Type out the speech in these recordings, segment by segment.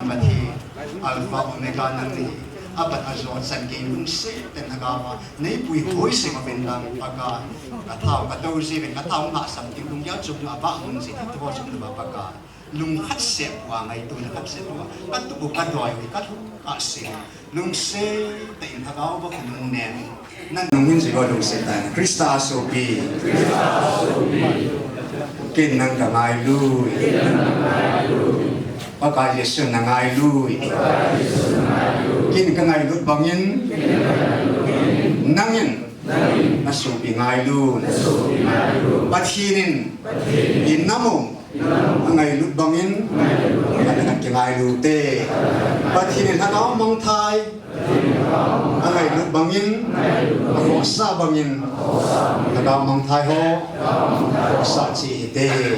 mà thì alpha omega năng này abat azon san ke lung se ten agawa nei pui hoi se ma ben lang aga thao ka to si ben ka thao ma sam ti lung ya chum na ba hun si to bo chum ba ka lung khat se wa ngai tu na khat se wa ka tu bu ka doi ka ka se lung se te in agawa ba kun nen nan lung min se go lung se tan krista so bi kin nang ka ngai lu Pagka Yesu na ngay lui, kin ka ngay lut bangin, nangin, nasubi ngay lu, bathinin, inamong, ngay lut bangin, kanagat ki ngay lute, bathinin hanaw mang thai, ngay lut bangin, ako sa bangin, hanaw mang thai ho, sa chi ite,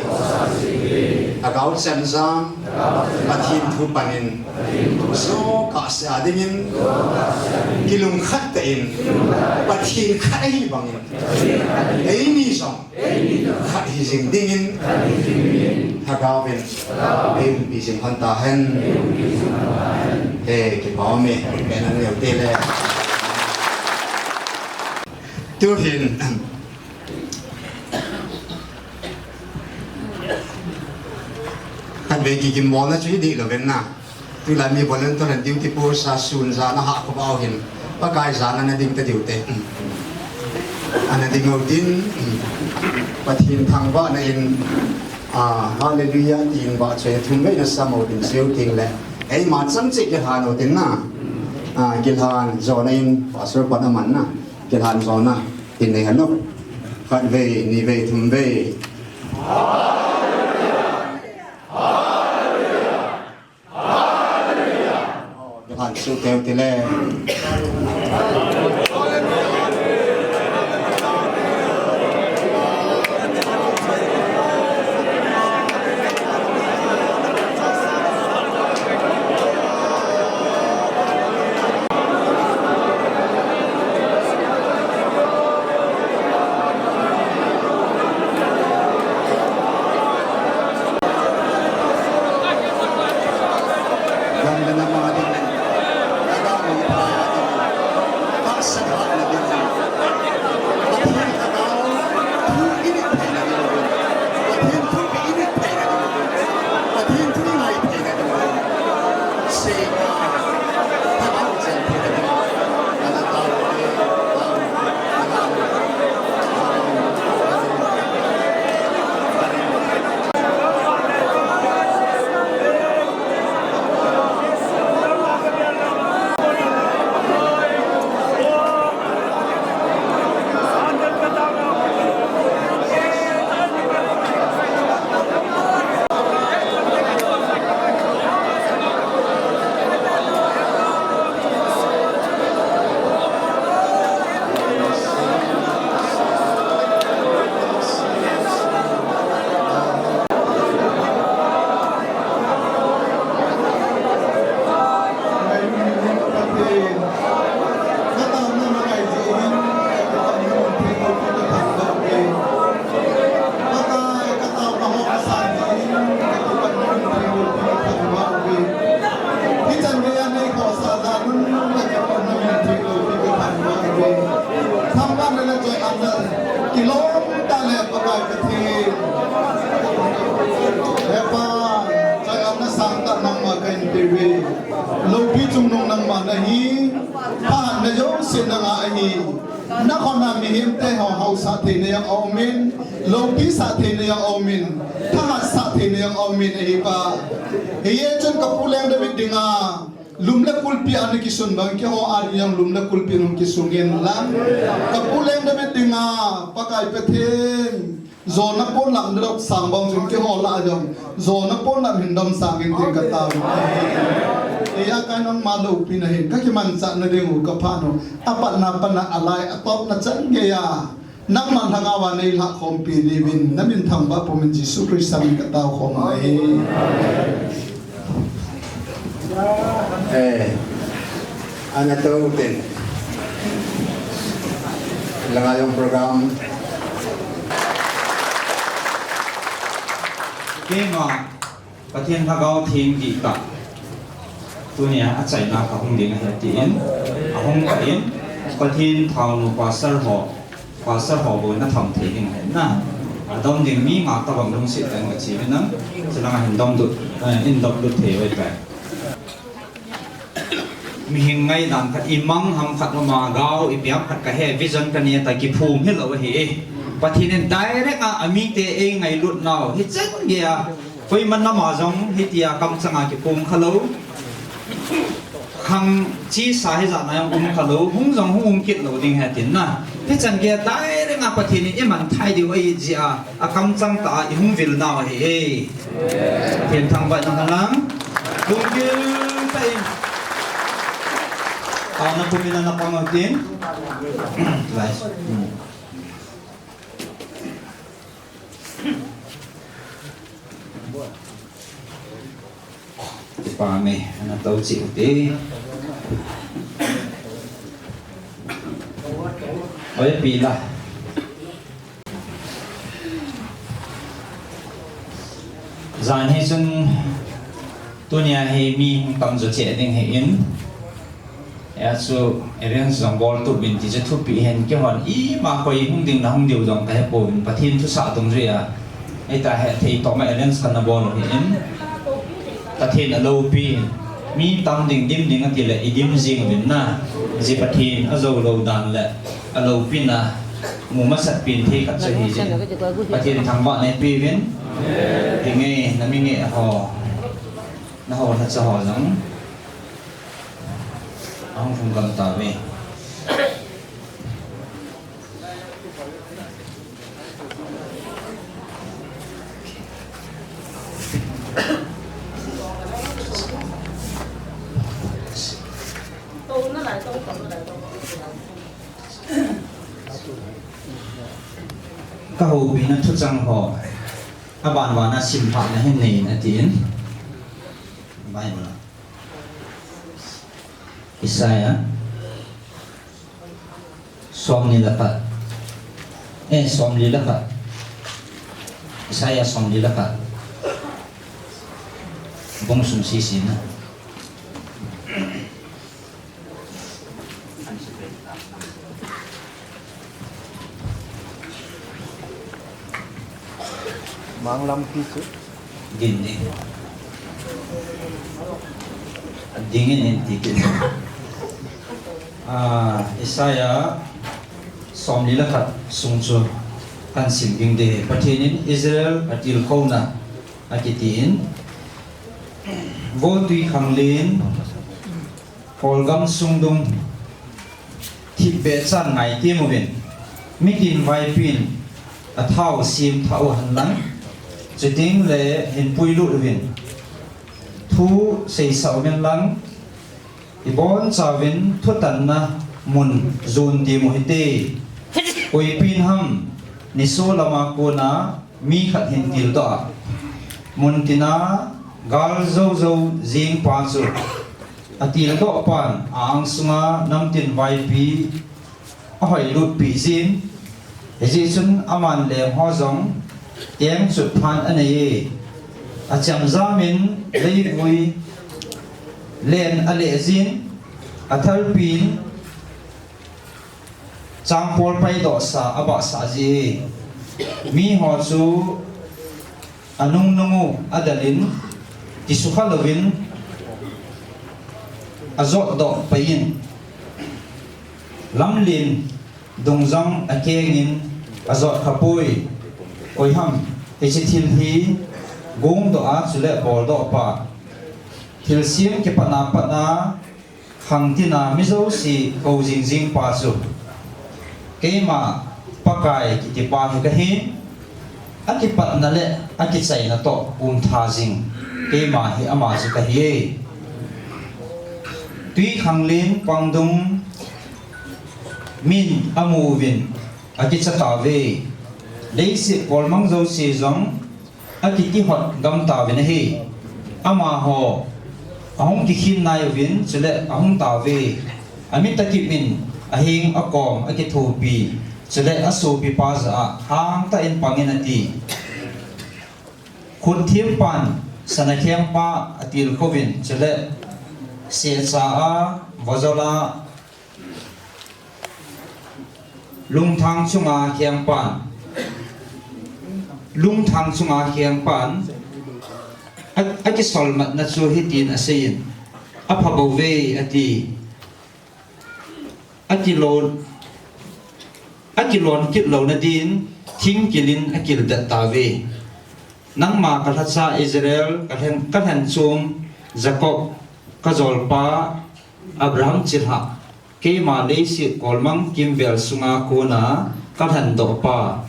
agaw senzang, Pathin thu panin, so kasi adingin, kilung khat kain, pathin khai bangin, ay ni song, khat hising dingin, hagawin, ay bising hantahan, kipawami, kainan niyo tele. Tuhin. Kan bagi gimana cuy di logen na, tu lami bolen tu nanti uti po sa sun sa na hak kabahin, pakai sana na ding tadi ute, ana ding udin, patin thangba na in, haleluya tin ba cuy thumbai na samo din siu ting le, macam cik gilhan udin na, gilhan zona in pasal panaman na, gilhan zona tin ni hanok, kan ve ni ve thumbai. Hãy subscribe cho kênh Ghiền Mì Gõ để không bỏ lỡ Kisun bang kyo yang lumna kulpi nung kisungin lang kapuleng damit dinga pakai pethen zona pon lang drop sambang jum kyo la jom zona pon lang hindom sangin ting kataw iya kanon malu pinahin kakiman sa na ding kapano apat na pana alay atop na chan geya nang manhangawa na ilha kompi divin namin thamba po min Jesus Christ ang kataw ko ano to din lang yung program cái màประเทศพะเกาทิ้งดีกับตัวเนี้ยอาศัยนาเขาคงเดียงเหตุอินเขาคงไปอินประเทศทาวน์กว่าสระหอบนนั้นทำทิ้งเห็นนะดอมดิ่งมีมาตะวันตกสิแต่งกับชีวิตนั้นจะนั่งเห็นดอมดุดอินดอมดุดเทไว้ไปมีหิงไงดันขัดอิมังทำขัดมาเกาอีเปียบขัดกระแหวิจารณ์กันเนี่ยแต่กิภูมิให้เราเห็นประเทศนั้นได้เรื่องอามีเตเองไงลุดเนาเฮ็ดจังเกียเฮ้ยมันน้ำมาจงเฮ็ดยากำสังอากิภูมิขลุ่มขังชีสาเหตุนั้นขลุ่มหุ่งจงหุ่งคิดเราดิ่งเหตุนะเฮ็ดจังเกียได้เรื่องประเทศนี้มันไทยดีไว้จีอากำจังตาอีหุ่งวิลนาเฮ้เพียงทางไปทางนั้นลุงยืนไปเอาหน้าภูมินาปังเอาดินไลฟ์ปาเมนะตัวจิ๋วตีไว้ปีละจานให้จนตัวเนี้ยให้มีกำจัดเจดิงให้อินso event jong bol tu bin ti je thu pi hen ke hon i ma koi hung ding na hung diu jong ka he po bin pathin thu sa tung ri a ai ta he thei to ma event kan na bol hi in pathin a lo pi mi tam ding dim ding a ti le i dim jing bin na ji pathin a zo lo dan le a lo pi na mu ma sat pin thei khat se hi je pathin thang ba nei pi bin ti nge na mi nge ho na ho na cha ho jong ông không cần tao về các hồ bị nó thốt răng họ các bạn vào nó xìm phạm nó hết nề nó tiến bài mà Isaya som nilapat som nilapat Isaya som nilapat bong sum sisi na mang lam pisu gini dingin inti Isaya som nilakat sungso kan simging de patinin Israel atil khona akitin vô tùy khang lên polgam sungdung thịt bẹ chan ngày tiêm một bên mitin vai pin thao sim thao hàn lắng chỉ tiếng lệ hình pui lụt bên thu xây sạo bên lắng ibon chawin thutan na mun zun di mo hite oi pin ham ni so lama ko na mi khat hin til to mun tina gal zo zo jing pa chu atil do pan ang sunga nam tin vai pi a hoi lut pi jin ji chun aman le ho zong tiang chu phan anei a cham zamin lei vui len ale zin athal pin chang pol pai do sa aba sa ji mi ho chu anung nungu adalin ti sukhalovin azot do pain lamlin dongjang akengin azot khapui oiham echithil hi gong do a chule bol do pa thil sim ke pana pana hangtina mizo si ko jing jing pa su keima pakai ki ti pa hi ka hi aki pat na le aki chai na to tha jing keima hi ama su ka hi tui khanglin pangdung min amu vin aki cha ta ve leisi polmang zo si zong aki ti hot gam ta ve hi ama ho ahong kikhin na yovin chule ahong tawe amit takipin ahing akom akithupi chule asu pi pa za hang ta in panginati khun thiêm pan sana khem pa atil kovin chele se cha a vozola lung thang chunga khem pan lung thang chunga khem pan aki solmat na chu hitin asein aphabove ati akilon kitlo na din thing kilin akil datave nangma kathatsa Israel kathan chung Jacob kazolpa Abraham chilha keima leisi kolmang kimbel sunga kuna kathan dopa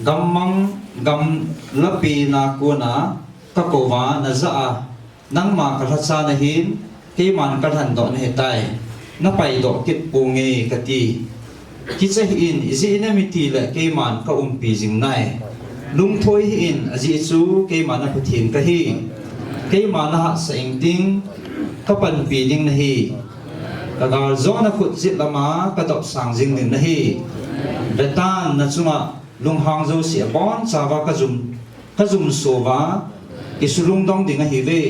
gammang gam lapi na kuna kakova na zaa nangma kathatsa na hin keiman kathan do na hetai na pai do kit punge kati kitsa in izi inamiti la keiman ka umpi jingnai lung thoi in aji chu keiman na puthin ka hi keiman na sa ingting kapan pi ding na hi kagal zo na khut zit lama ka dop sang jing ning na hi betan na chunga lung hang zo si bon chawa ka zum sowa kisulung dong ding a hi ve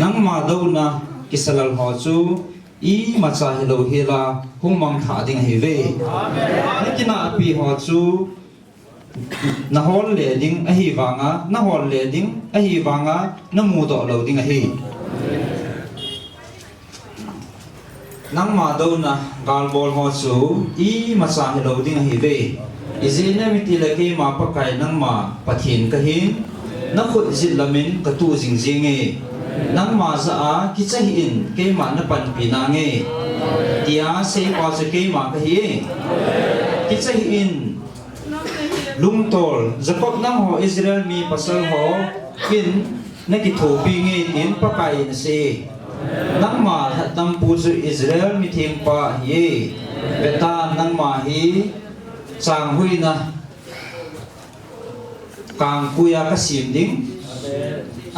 nang ma do na kisalal ho chu i macha helo hela humang tha ding hi ve nikina api ho chu na hol le ding a hi wanga na hol le ding a hi wanga na mu do lo ding a hi nang ma do na gal bol ho chu i macha helo ding a hi ve izina miti la ke ma pakai nang ma pathin ka hin na khut zit lamin ka tu jing jing e nang ma za a kichahi in ke ma na pan pinange tia se pa se ke ma ka hi kichahi in lungtol Jacob nang ho Israel mi pasal ho kin na ki thopi nge tin pakai na se nang ma hatam pu zu Israel mi thim pa hi beta nang ma hi chang hui na kang kuya ka sim ding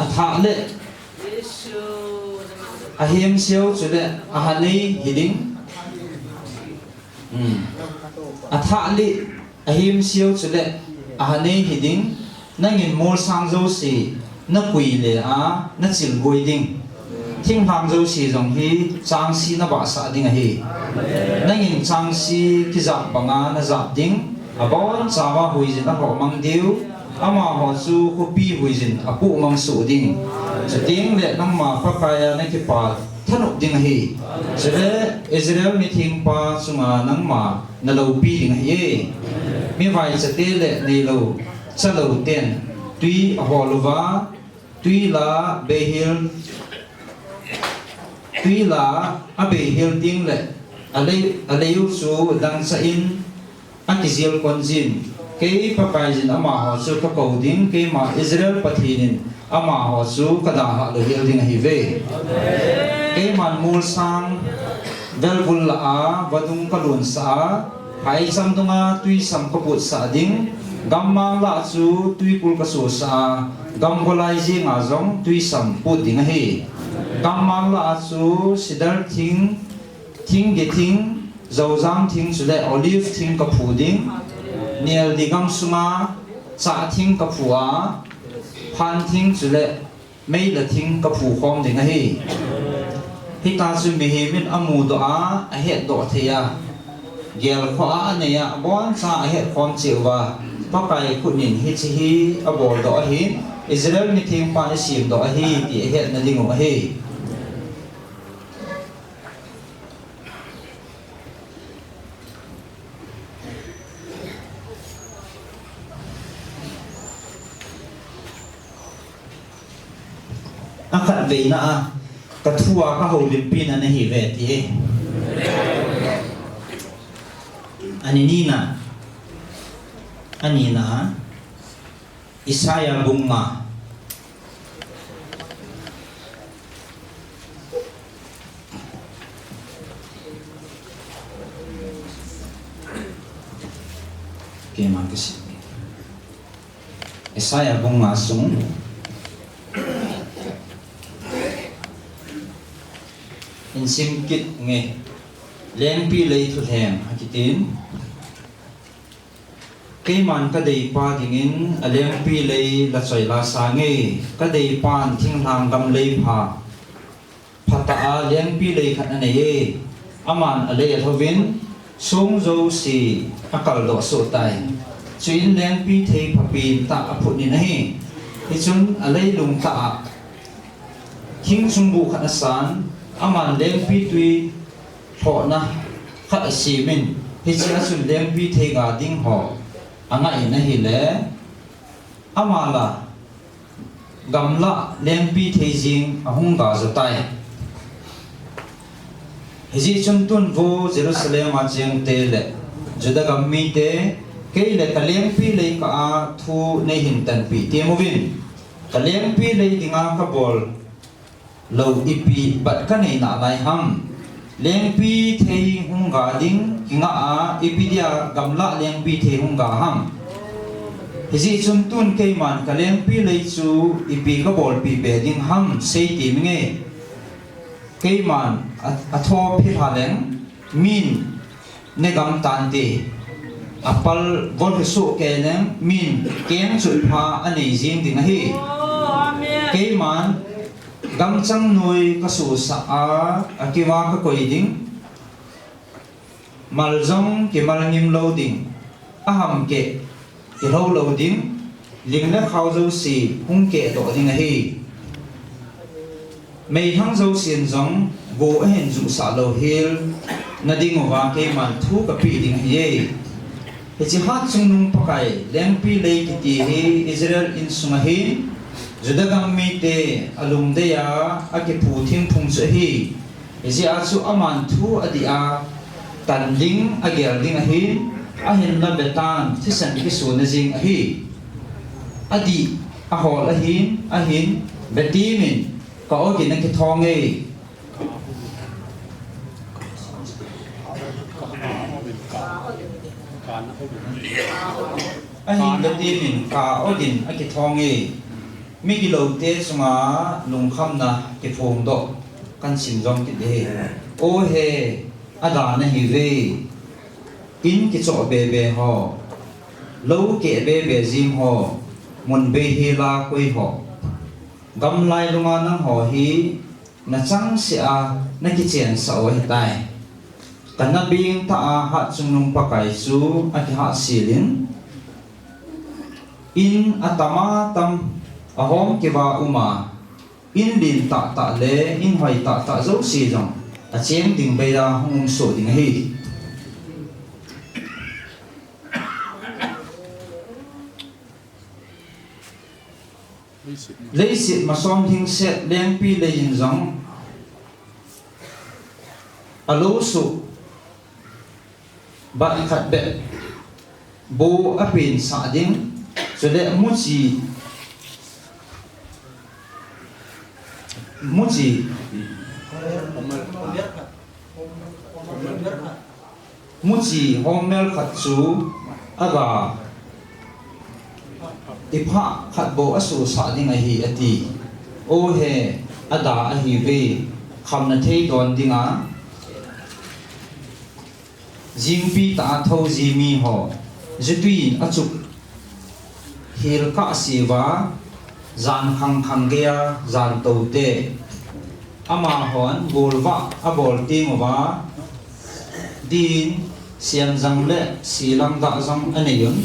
atha le ahem seo chule ahani hiding athali ahim seo chule ahani hiding nangin mol sang zo si na kui le a na chil boi ding thing hang zo si jong hi chang si na ba sa ding a hi nangin chang si ki zap banga na zap ding abon chawa hui jin na ho mang diu ama ho chu kopi hui jin apu mang su ding chating le nang ma pa kaya na ki pa thanuk ding hi chele Israel mi thing pa chunga nang ma na lo pi ding hi mi vai chate le nei lo chalo ten tui holwa tui la behil abehil ding le aleu chu dang sa in akizil konjin ke papai jin ama ho chu ka ko ding ke ma Israel pathinin ama ho chu kada ha lo hil ding hi ve ke man mul sang dalbul la a wadung kalun sa hai sam dunga tui sam ka put sa ding gammang la chu tui pul ka so sa gambolai ji nga jong tui sam put ding hi gammang la chu sidar thing ge thing zozam thing chule olive thing ka phu ding niel digam sunga cha thing ka phua phan thing chule mei la thing ka phu khom ding hi hita chu mi he min amu do a het do theya gel kho a ne ya bon cha het khom chiwa pakai kunin hi chi hi abol do hi Israel mi thing pa sim do hi ti het na ding hi akat ve na a kathua ka holim pin na hi ve ti anina Isaya bunga keman kasi Isaya bunga sung insim kit nge leng pi lei thu hem hakitin cái màn cái đầy pa dingin alem pi lei la choi la sange cái đầy pan thing hang gam lei pha phata alem pi lei khat anei aman ale thovin sung zo si akal do so tai chuin lem pi thei phapin ta aput ni nahi hi chun alei lung ta king sung bu khat asan aman lem pi tui tho na khat asimin hi cha chun lem pi thei ga ding ho anga ina hi le amala gamla lempi theijing ahung ga zatai hiji chun tun vo Jerusalem a cheng te le juda gammi te ke le kalempi le ka a thu nei hin tan pi te movin kalempi le dinga ka bol lo ipi bat ka nei na lai ham lempi thei hung ga ding kinga a ipidia gamla lempi thei hung ga ham hiji chun tun ke man ka lempi lei chu ipi ka bol pi be ding ham sei ti nge ke man a tho phi haleng min ne gam tan ti apal vol su ke leng min keng chu pha anei jing ding hi ke man gam chang nui ka su sa a akiwa ka koi ding mal zong ke mal ngim lo ding aham ke ke lo ding ling na khau zo si hung ke do ding hi mei thang zo sin zong go hen zu sa lo hil na ding wa ke man thu ka pi ding hi he chi hat chung nung pakai leng pi le ki ti hi Israel in sunga hi judagam mi te alum de ya ake pu thing phung chu hi ji a chu aman thu adia tan ding agel ding hi a hin la betan thisan ki su na jing hi adi a hol a hin beti min ka o ki na ki thong e a hin beti min ka o din a ki thong e mi ki lo te sunga lung kham na ki phom do kan sim jong ki de o he ada na hi ve in ki cho be be ho lo ke be jim ho mun be hi la koi ho gam lai lunga nang ho hi na chang si a na ki chen sa o hi tai kan na bing ta a ha chung nung pa kai su a ki ha silin in atama tam ahom ke ba uma in lin ta le in hoi ta zo si jong a cheng ding be da hung so ding hi lấy xịt mà xóm thinh xét lên pi lấy hình giống à lỗ sụ bạn khát bẹ bố áp bình xả điên rồi lẽ muốn gì hôm mel khát chú à gà ipa khat bo asu sa ding a hi ati o he ada a hi ve kham na thei don dinga jing pi ta tho ji mi ho zitui a chuk hil ka si wa zan khang ge ya zan to te ama hon bolwa a bol ting wa din siam zang le silam da zang aneyun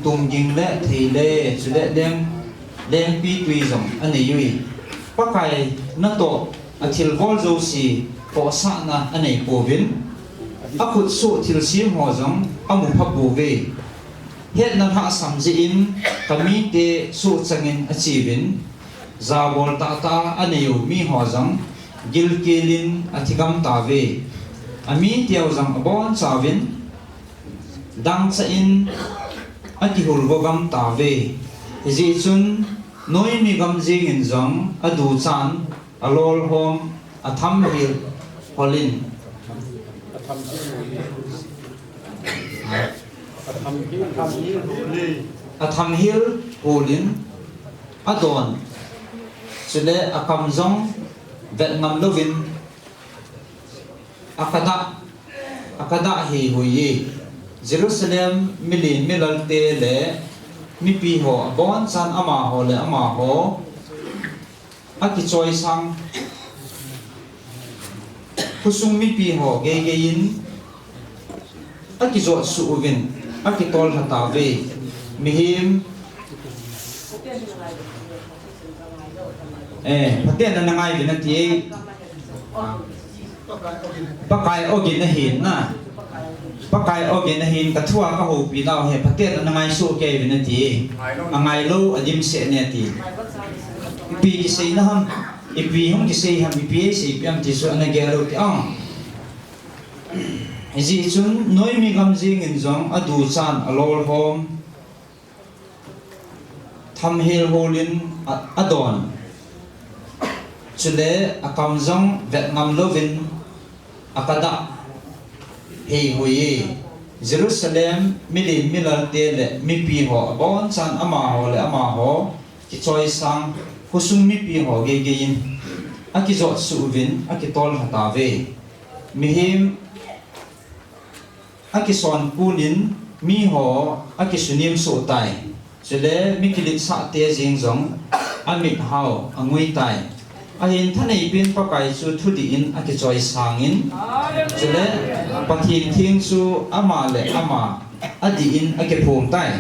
tum jing le thei le chule lem pi tui zong aneyui pakai na to athil vol zo si po sa na anei po vin akut so thil sim ho zong amu phap bu ve het na ha sam ji in kami te so changin achivin za bol ta aneyu mi ho zong gil kelin athigam ta ve ami tiaw zang abon chawin dang sa in ati hulbo gam ta ve ji chun noi mi gam jing in zong adu chan alol hom atham hil holin atham hil holin adon chule akam zong vet ngam lovin akada hi huyi Jerusalem milin milalte le mi pi ho bon chan ama ho le ama ho aki choi sang khusung mi pi ho ge ge in aki zo su uvin aki tol hata ve mihim patien na nangai vin ati pakai ogin na hin na pakai ogin na hin kathua ka ho pi lao he patien na nangai su ke vin ati angai lo adim se ne ati pi ki sei na ham ipi hong ki sei ham ipi sei piam ti su na ge ro ti ang Izi chun noi mi gam jing in zong adu chan alol hom tham hil holin adon chule akam zong vet ngam lovin akada hei hui Jerusalem milin milal te le mi pi ho bon chan ama ho le ama ho ki choi sang husung mi pi ho ge ge in aki zo su vin aki tol hata ve mihim aki son punin mi ho aki sunim su tai chule mi kilit sa te jing zong amit hao angui tai ahin thanei pin pakai chu thudi in aki choi sangin chule pathin thing chu ama le ama adi in aki phum tai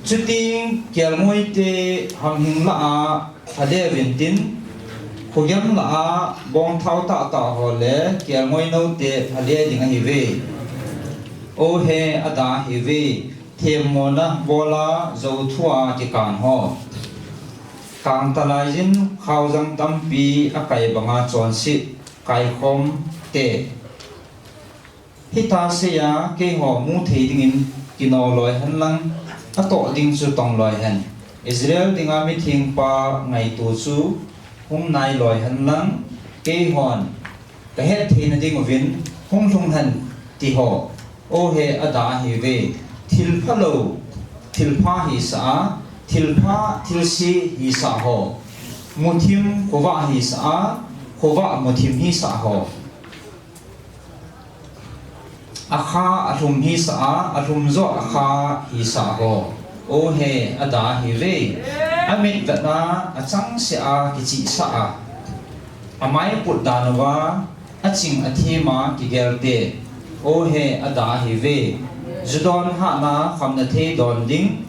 chuting kelmoi te hamhing la a ade vintin khuyam la a bong thau ta ta ho le kelmoi no te phale ding hi ve o he ada hi ve them mona bola zo thua ki kan ho kang talai jin khau jang tam pi akai banga chon si kai khom te hita se ya ke ho mu thei ding in kino loi han lang ato ding chu tong loi han Israel dinga mi thing pa ngai tu chu hung nai loi han lang ke hon ka het thei na ding vin hung thung han ti ho o he ada hi ve thil phalo thil pha hi sa thil pha thil si hi sa ho muthim kowa hi sa kowa muthim hi sa ho akha athum hi sa athum zo akha hi sa ho o he ada hi ve amit na achang se a ki chi sa a amai put danwa aching athima ki gelte o he ada hi ve judon ha na khamna the don ding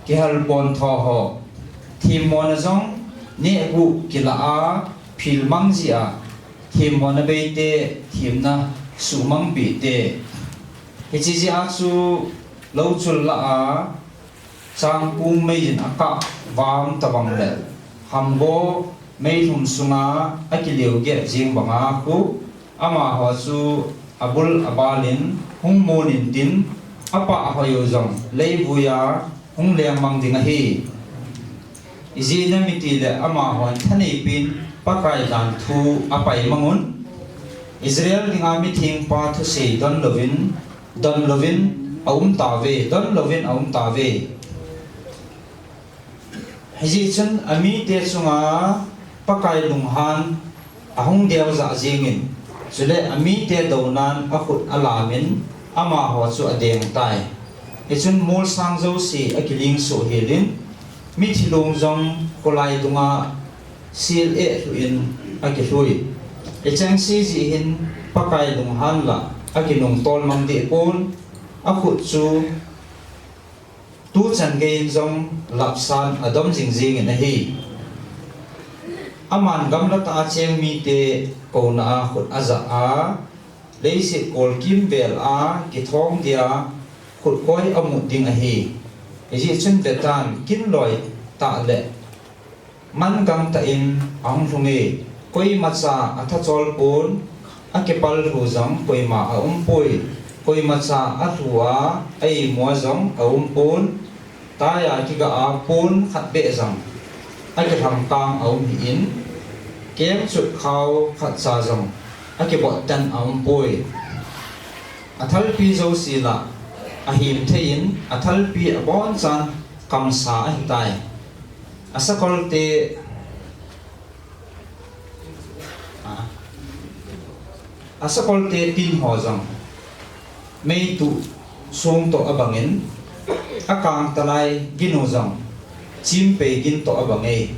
ki hal bon tho ho thim mon zong ne bu ki la a phil mang ji a thim mon be te thim na su mang bi te he chi ji a chu lo chul la a chang pung mei in aka wam tabang le hambo mei thum sunga akiliu ge jing banga ku ama ho chu abul abalin hung monin tin apa hoyo jong leibuya hung le mang ding hi izi na miti le ama hon thani pin pakai dan thu apai mangun Israel dinga mi thing pa thu se don lovin aum ta ve don lovin aum ta ve hizi chen ami te chunga pakai lunghan ahung deu za jingin chule ami te donan akhut alamin ama ho chu adeng tai ichun mol sang zo si akiling so helin mi thilong jong kolai dunga sil e in akilui ichang si ji hin pakai lunghan la akinung tol mang de pon akhut chu tu chan ge jong lapsan adom jingjing in hi aman gam la ta cheng mi te ko na khut aza a leisi kol kim bel a ki thong dia khut koi amu ding a hi ji chun betan kin loi ta le man gam ta in ang thunge koi macha atha chol pon akepal ru jong koi ma a koi macha athua ai mo jong a pon ta ya ki ga a pon khat be jang ake tham tang au hi in kem chut khau khat sa jong ake bo tan am poi athal pi zo si la a him thein athal pi a bon chan kam sa hi tai asakol te asakol te tin ho jong mei tu song to abangin akang talai ginu jong chim pe gin to abange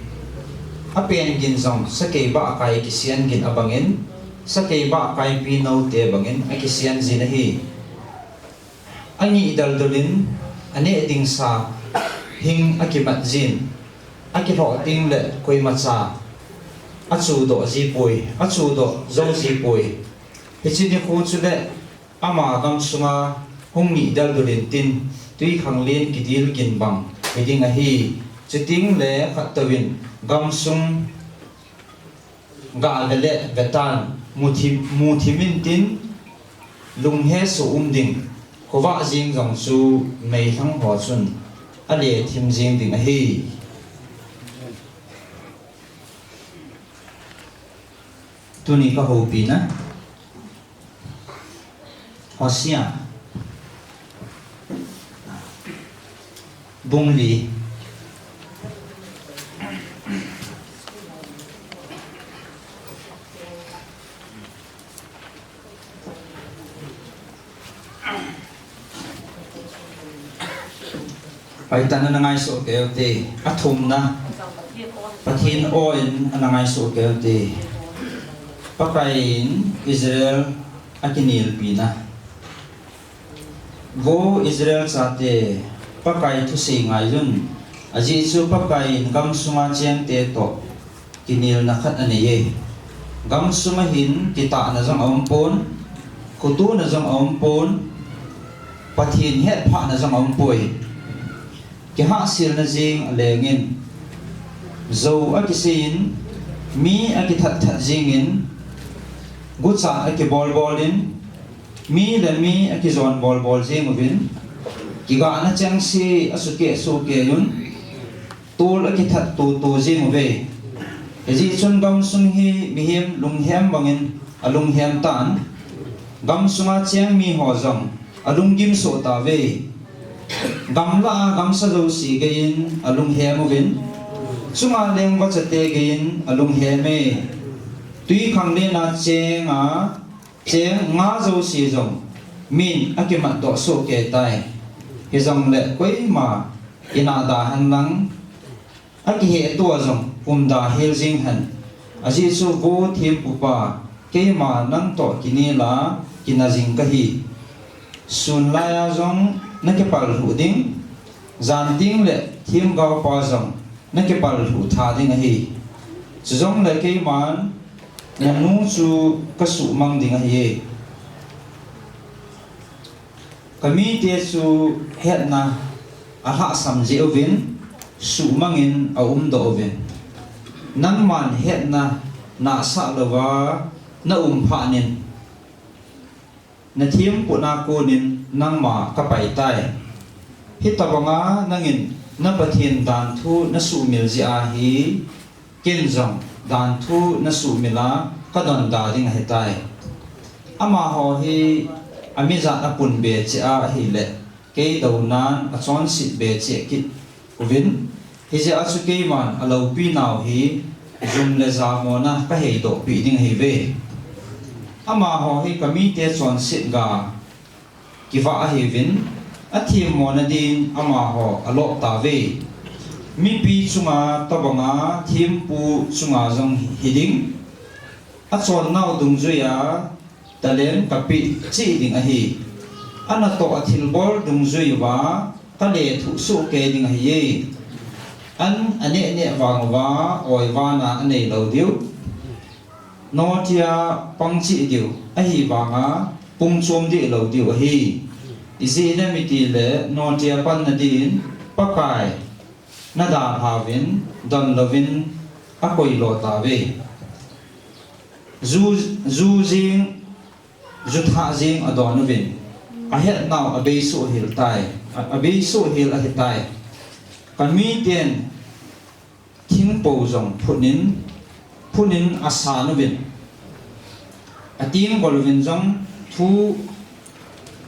apen gin jong sakei ba kai kisian gin abangin sakei ba kai pi no te bangin akisian zin hi ani dal dolin ane ding sa hing akimat jin akiro ting le koi macha achu do ji poi achu do zo ji poi hichini khu chu le ama gam sunga hungni dal dolin tin tui khang len kidil gin bang heding a hi chiting le khatawin gam sung ga le vetan muthimin tin lung he su ding khowa jing jong chu mei thang ho chun ale thim jing ding a hi tuni ka ho pi na hosia bung li ai tan na ngai so ke te athum na pathin oin anangai so ke te pakain Israel akinil pina go Israel sate pakai thu se ngai yun aji chu pakai gam sunga cheng te to kinil na khat ane ye gam suma hin kita na jong ompon kutu na jong ompon pathin het pha na jong ompoi ki ha sil na jing lengin zo akisin mi akithat that jingin gutsa aki bolin mi le mi aki zon bol jing ovin ki ga na chang si asuke yun tul aki that tu jing ove eji chun gam sung hi mihim lunghem bangin alunghem tan gam sunga chang mi ho jong alungim so ta ve gamla gamsa zo si gain alunghem ovin sunga leng wa chate gain alungheme tui khang le na cheng nga zo si jong min akima do so ke tai he jong le koi ma ina da han lang aki he to jong da hel jing han aji su vo thim pupa ke ma nang to kini la kinajing ka hi sun la ya jong na ke pal hu ding zan ding le thim ga pa jong na ke pal hu tha ding hi jong le ke man nu chu ka su mang ding hi kami te chu het na a ha sam je ovin su mangin a do ovin nang man het na sa lawa na pha nin na thim pu na ko nin nang ma ka pai tai hitabanga nangin na pathin dan thu na su mil ji a hi kin jong dan thu na su mila ka don da ding he tai ama ho hi ami za na pun be che a hi le ke do nan a chon sit be che kit uvin hi je a chu ke man a lo pi naw hi zum le za mo na ka he do pi ding he ve ama ho hi kami te chon sit ga kiwa a hi vin a thim mo na din ama ho a lo ta ve mi pi chunga tabanga thim pu chunga jong hiding a chon naw dung zuya talen kapi chi ding a hi ana to a thil bol dung zui wa ka le thu su ke ding a hi an ane wang wa oi wa na ane lo diu no tia pang chi diu a hi wa nga pung chom di lo diu a hi isi na mi ti le no tia pan na din pakai na da havin don lovin a koi lo ta ve zu jing zu tha jing adon vin a het naw a be su hil tai a be su hil a het tai kami ten thing po jong phunin asa no vin ating golovin jong thu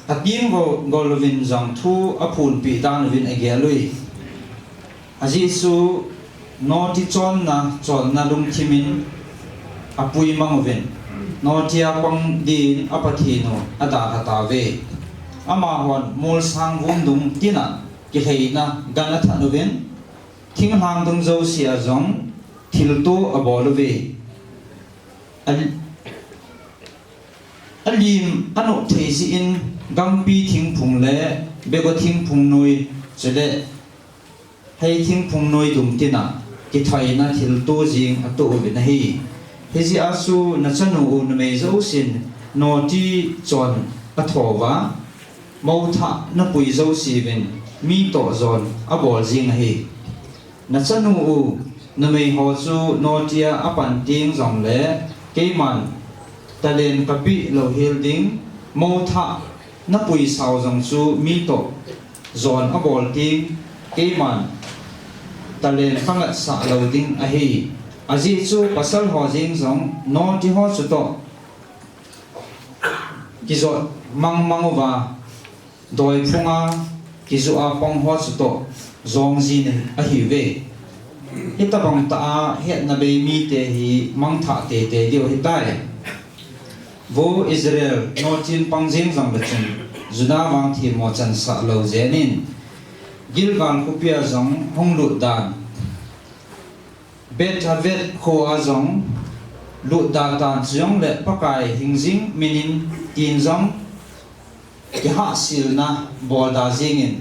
ating golovin jong thu a phun pi dan vin age lui aji su no ti chon na lung thimin apui mang vin notia pang din apathino ada hata ve ama hon mol sang vum dum tina ki heina gana thanuven thing hang dung zo sia zong thilto abolove alim anu theisi in gampi thing phung le bego thing phung noi chele hei thing phung noi dum tina ki thaina thilto jing atu ve na hi hezi asu na chanu na me zo sin no ti chon athowa mau tha na pui zo si ben mi to zon abol jing hi na chanu u na me ho chu no tia apan ting zong le ke man talen kapi lo hil ding mau tha na pui sao zong chu mi to zon abol ting ke man talen khangat sa lo ding a hi aji chu pasal ho jing zong no ti ho chu to ki zo mangwa doi phunga ki zo a pong ho chu to zong jin a hi ve ita bang ta het na be mi te hi mang tha te te dio hi tai vo Israel no chin pang jing zong le chun zuna wang thi mo chan sa lo zenin gilgal kupia zong hong lu dan bet havet kho azong lu da tan chiong le pakai hingjing minin tin zong ki ha sil na bol da jingin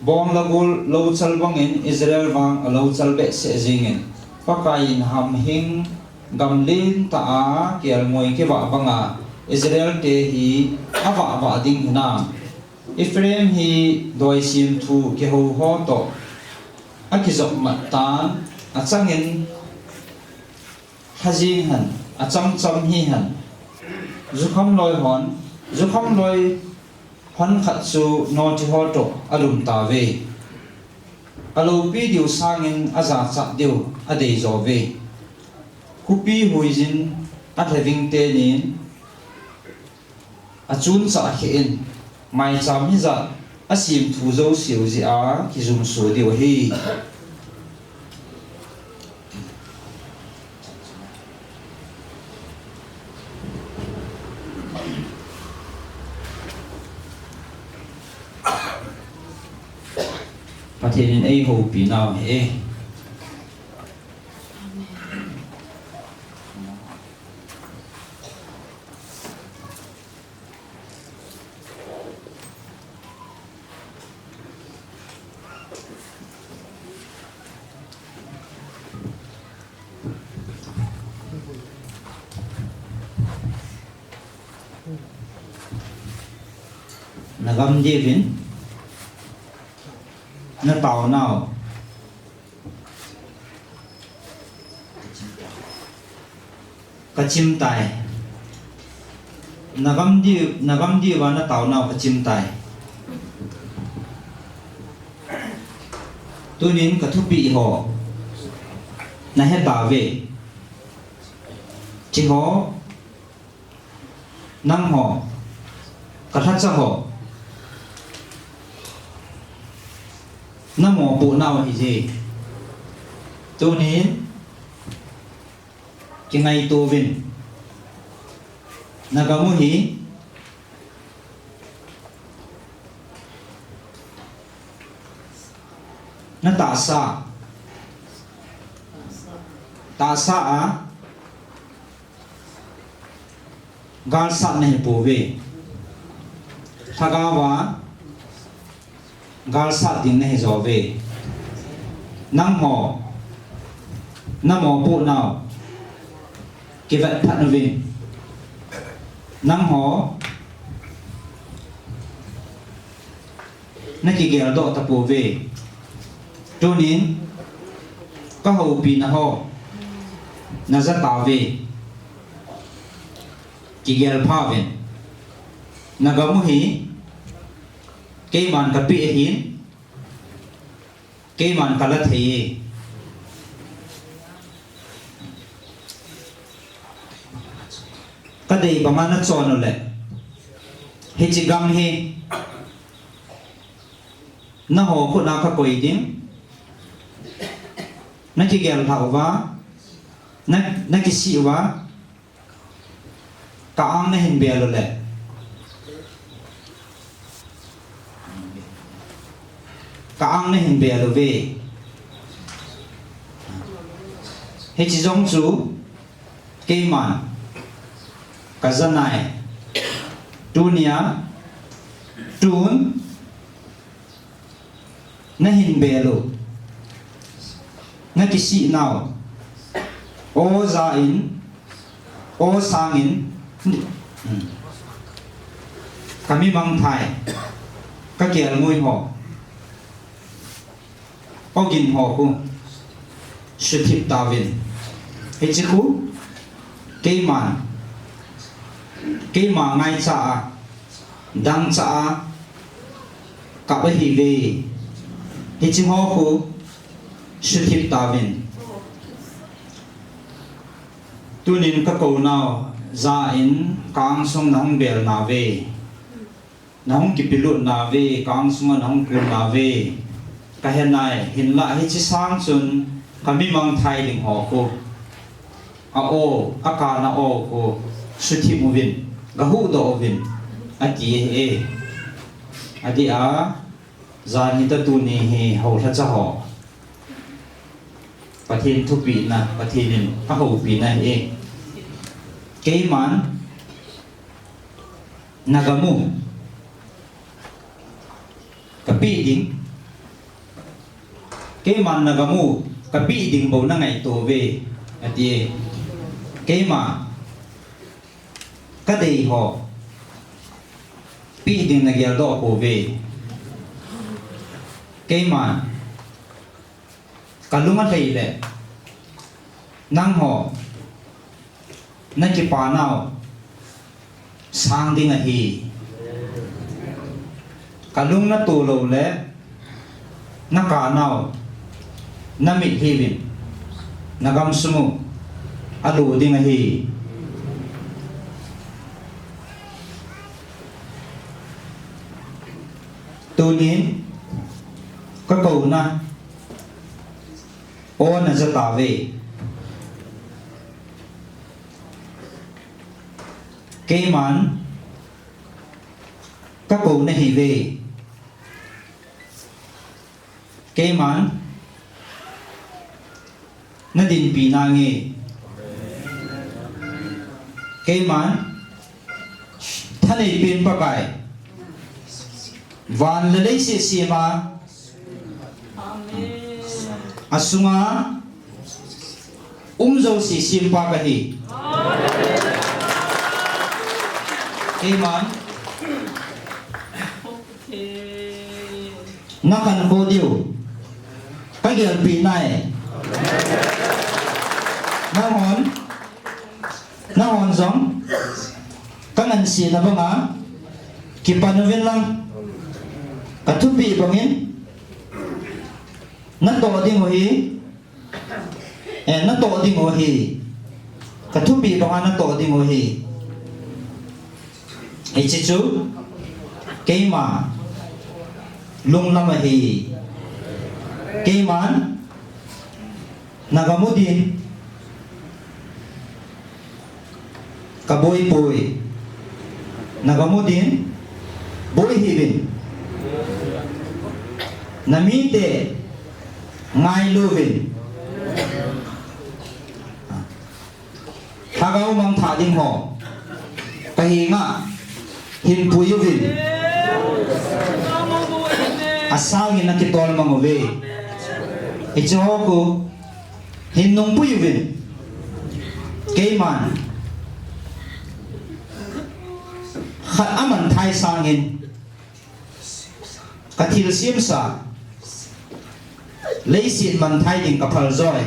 bom lagul lo chal bangin Israel wang lo chal be se jingin pakai ham hing gamlin ta a kial moi ke wa banga Israel te hi awa wa ding na Ephraim hi doi sim thu ke ho ho to akizok matan achangin hajing han acham cham hi han zukham loi hon khat chu no ti ho to alum ta ve alo pi diu sangin aza cha diu ade zo ve kupi huizin at having te nin achun cha khin mai cham hi za asim thu zo siu ji a ki zum su diu hi pathin ai ho pi naw he nagam devin na tao nào kachim tai nagam di wa na tao nào kachim tai tunin kathupi ho na he ba ve chi ho nam ho katha cha ho namo bộ nào thì gì tôi nên cái ngày tôi vin na kamu hi na ta sa à gan sa này bổ về thagawa gal sa ding ne zo ve nam ho bu nào ki vat phat no vin nam ho na ki gel do ta pu ve to nin ka ho pi na ho na za ta ve ki gel pha vin na ga mu hi cái màn cà pi hiến cái màn cà lát thì cái đây bằng mana chọn rồi lệ hết chỉ gam hi nó hồ của nó có quỷ tiếng nó chỉ gel thảo vá nó chỉ xịu vá ka ang na hin belo le ka ang na hin belo ve he chi jong chu ke man ka zanai dunia tun na hin belo na kisi nào o za in o sang in kami mang thai ka kial ngui ho o gin ho ku shithip tawin he chi ku ke ma ngai cha dang cha ka ba hi ve he chi ho ku shithip tawin tunin ka ko nào za in kang song nang bel na ve nang ki pilut na ve kang sum nang ku na ve ka hen nai hin la hi chi sang chun kami mang thai ling ho ko a o a ka na o ko shithip mu vin ga hu do vin a ki e adi a za ni ta tu ni he ho tha cha ho pathin thu pi na pathinin a ho pi na e ke man nagamu kapi ding ke man nagamu kapi ding bo na ngai to ve ati ke ma ka dei ho pi ding na gyal do ko ve ke man kalunga thei le nang ho na ki pa nào sang ding a hi kalung na tu lo le na ka nào na mi hi vin na gam sumu alu ding a hi tu nin ka ko na o na za ta ve ke man ka ko na hi ve ke man na din pi na nge ke man thane pin pa kai van le le se si ma asunga zo si sim pa ka hi Amen. Nakan ko diu. Kagel pinay. Nahon zong. Kangan si na ba nga? Kipanuvin lang. Katupi bangin. Nato ding ohi. Nato ding ohi. Katupi ba nga nato ding ohi. Ichichu keima lung lama hi keiman nagamudin kaboy boy nagamudin boy hibin namite ngai luvin thagaw mang thading ho kahinga hin puyuvin asangin na kitol manguve ichoku hin nung puyuvin keiman khat aman thai sangin kathil simsa leisin man thai ding kapal joy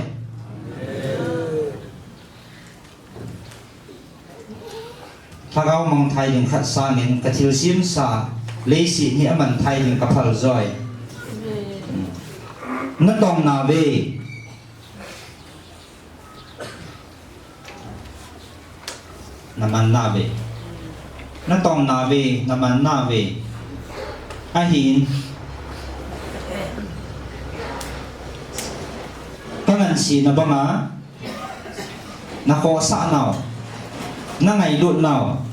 thagaw mang thai ding khat sangin kathil simsa leisin hi aman thai ding kapal joy na tong na ve naman na ve na tong na ve naman na ve ahin kangan si na ba nga na ko sa naw na ngày đụt nào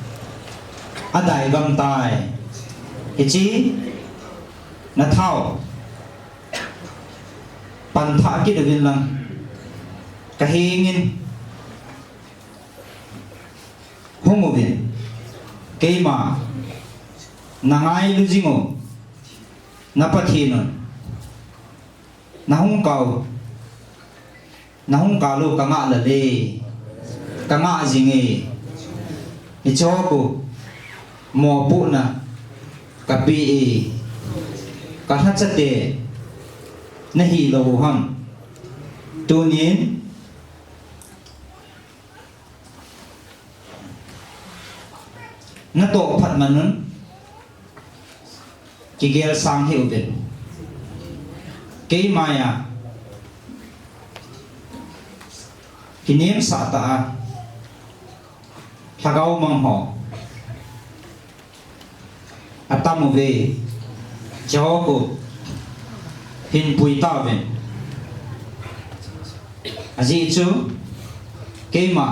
a đại gam tai cái chi na thao pan tha ki được lang ka hingin homovin ke ma na ngai lu jingo na pathinon na hung kau lu ka nga la le ka nga jinge ichoku mo pu na ka pi ka tha chate na hi lo ham tu nin na to phat manun ki gel sang hi uben ke maya kinim sa ta thagau mang ho atamu ve joko hin pui ta ven aji chu ke ma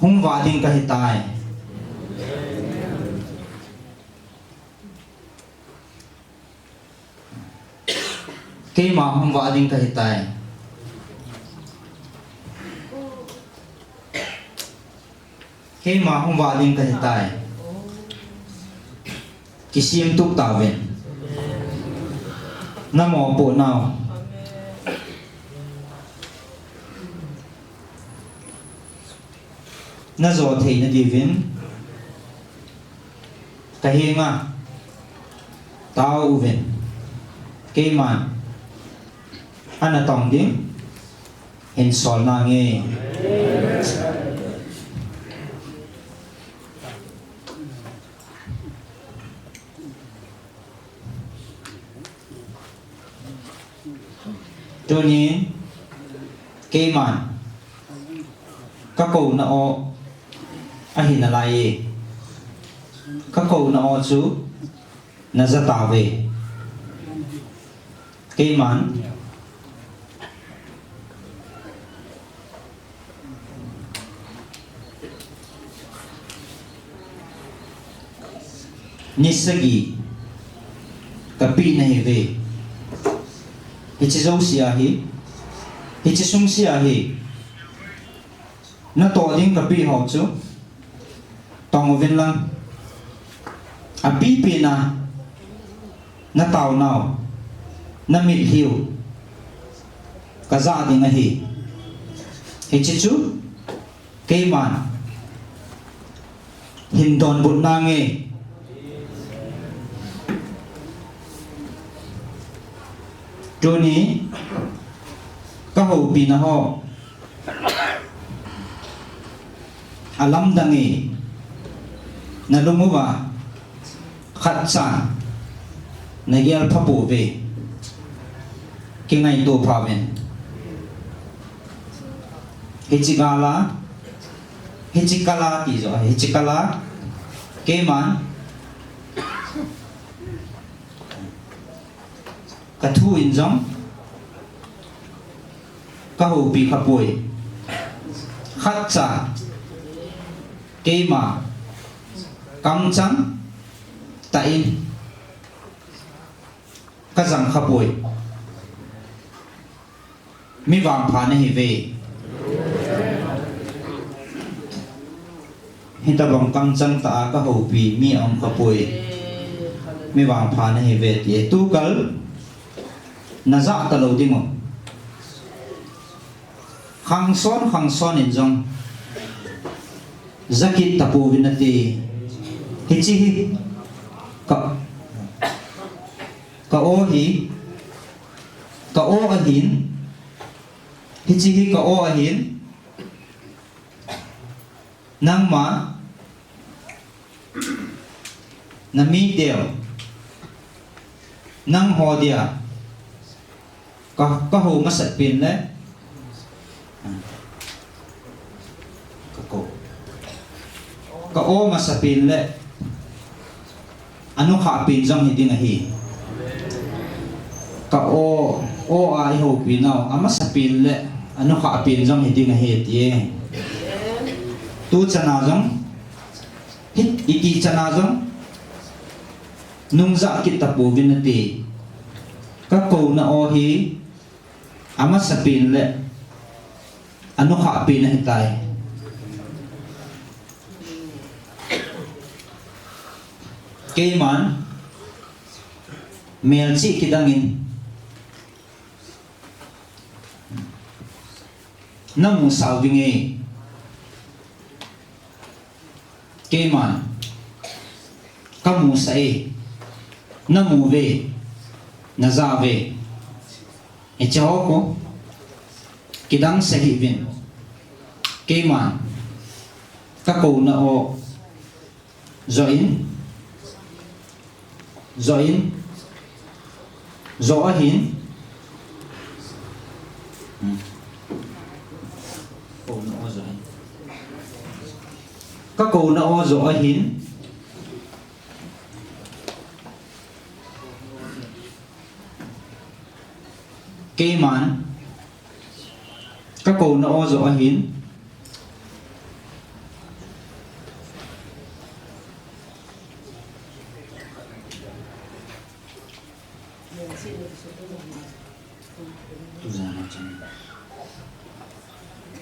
hung va ding ka hitai ke ma hung va ding ka hitai ke ma hung va ding ka hitai kisim tuk ta ven namo po nào na zo thei na divin ka hinga tao uven ke man ana tong ding in sol na nge cho nên cái màn các câu nó anh là lại các câu nó chú nó ra tả về cái màn nisagi kapi này về hichi zo sia hi hichi sung sia hi na to ding kapi ho chu tong vin lang a pi pi na tao nào na mit hiu ka za ding a hi hichi chu ke man hin don bun na nge cho ní các hồ bị nó ho alam dangi na lumuwa khat san na yal phapu ve ki ngai to phaven hichikala ti zo hichikala ke man ka thu in jong ka ho bi kha poi khat cha ke ma kam chang ta in ka jang kha poi mi wang pha na hi ve hita bang kam chang ta ka ho bi mi ang kha poi mi wang pha na hi ve ti tu kal na za ta lo ding mo khang son in jong zakit tapu vinati hichi hi ka o hi ka o a hin hichi hi ka o a hin nang ma na mi deo nang ho dia có hồ masat pin đấy có ô masat pin đấy anu khá pin trong hiện nay hi có ô ai hồ pin nào masat pin đấy anu khá pin trong hiện nay hi thì tu chana jong hit iki chana jong nung za kit tapu vinati ka ko na o hi ama sapin le anu kha pin hitai ke man mel chi kidangin namu salvinge ke man kamu sai namu ve naza ve e chao ko kidang sahi vin ke man ka ko na o zoin zo ahin các câu nó o rõ hiến kê mán các câu nó o rõ hiến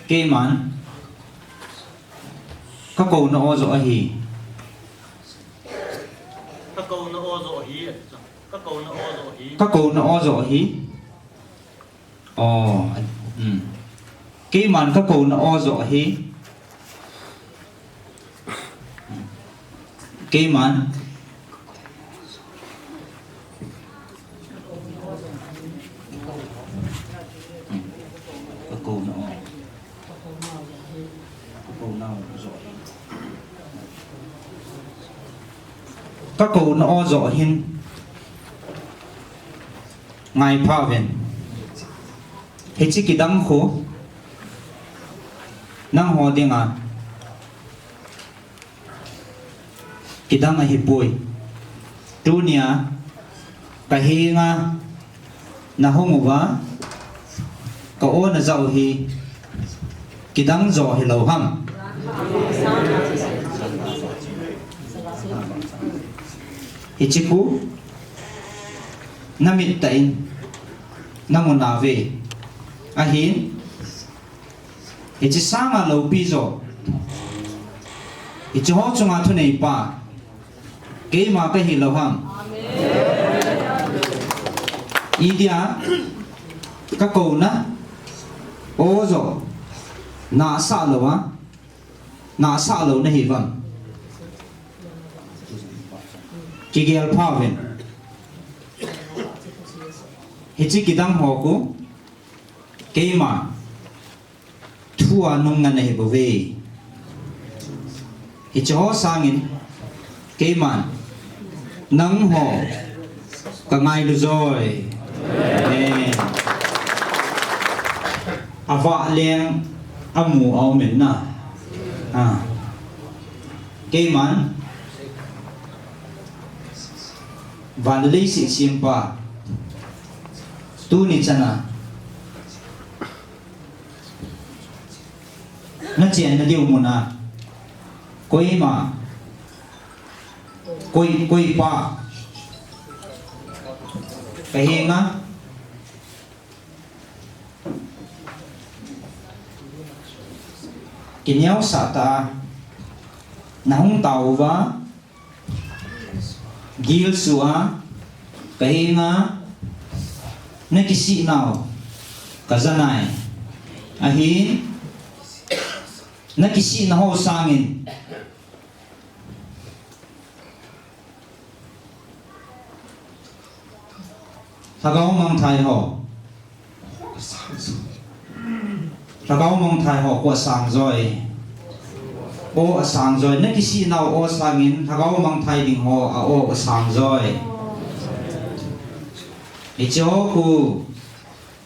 kê mán các câu nó o rõ hi các câu nó o rõ hí các câu nó o rõ hí các câu nó o rõ hi kê mán các câu nó o rõ hi kê mán các câu nó các câu nó rõ hin ngài pha ven hết chỉ cái đắng khô năng hồ đi ngà cái đắng là hiệp bùi tu nia cái hi ngà na hông vá cái ô na giàu hi cái đắng rõ hi lâu hăm Ichiku namit tain namunave ahin ichisanga lo pizo ichiho chunga thunei pa ke ma ka hi loham idia ka ko na ozo na sa lo na hi vam kigel phaven hichi kidam hoku keima thua nung ngana he bove hichi ho sangin keima nang ho ka ngai lu rồi ava leng amu au men na keima van lei si simpa tu ni chana na chen na liu muna koi ma koi pa kahinga kinyao sata na hung tàu va gil sua kahinga na kisi nào kazanai ahin na kisi na ho sangin thagaw mang thai ho kwa sang rồi o sang rồi na kisi nào o sangin thagaw mang thai ding ho a o sang rồi icho ku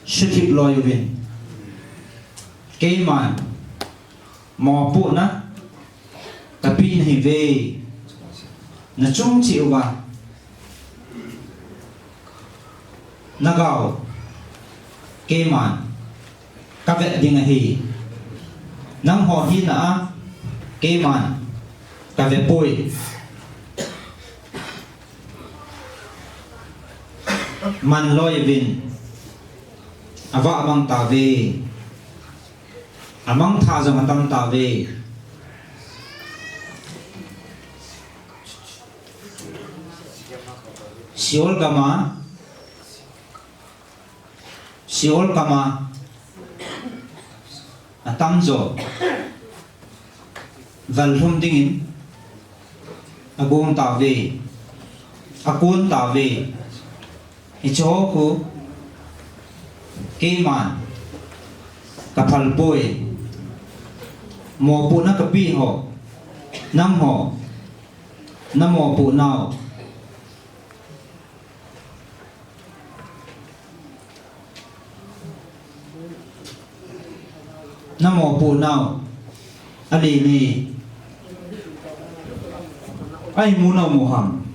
shithip loyvin keiman mo pu na kapin hi ve na chung chiu ba nagaw keiman ka ve ding hi nang ho hi na cái màn cả về bồi man loi vin ava bang ta ve amang tha jong atam ta ve Siol kama atam jo valhum dingin abung ta ve akun ta ve icho ko keman kapal boy mo pu na kapi ho nam ho nam mo pu nao nam mo pu nao ali li ai mu nao mu ham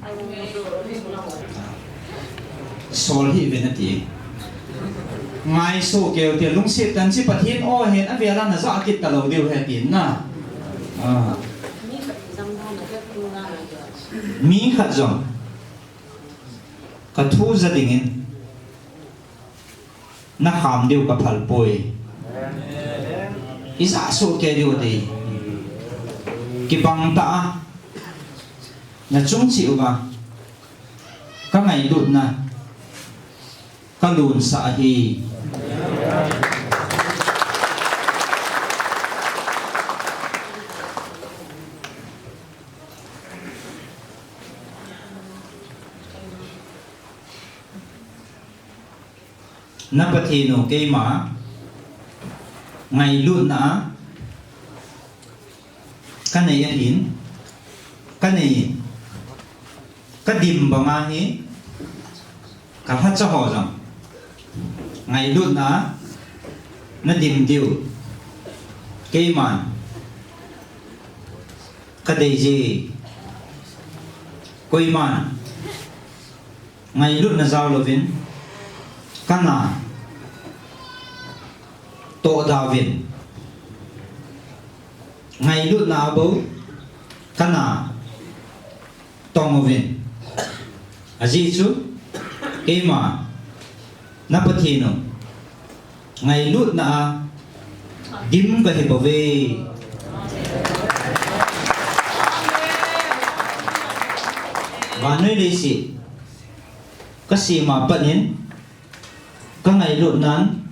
sol hi venati ngai so kêu tiền lung sit tan chi pathin o hen a vela na za kit talo deu he tin na mi khat jong ka thu za dingin na kham deu ka phal poi isa so ke deu de ki bang ta na chung chi ba ka ngai lut na ka lun sa hi na pathino ke ma ngai lut na ka nei hin ka nei ka dim ba ma hi ka hat cha ho jang ngày luôn nó điềm điều cái màn cái đề gì quay màn ngày luôn là giao lo vin căn là tổ đào vin ngày luôn là bố căn là tông vin à gì chứ cái mà Napatino ngày lút na dim ka hipo ve và nơi đây si ka si ma panin ka ngày lút nan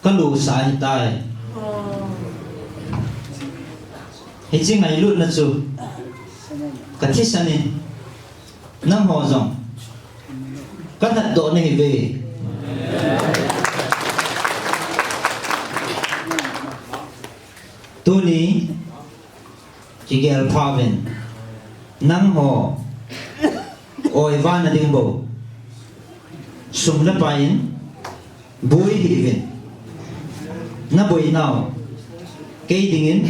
ka lu sa hitai hi chi ngày lút na chu ka thi sani nam ho jong ka nat do ne ve Tuni Chigel Pavin Nang Ho Oi Vana Dingbo Sum La Pain Bui Hivin Na Bui Now Kay Dingin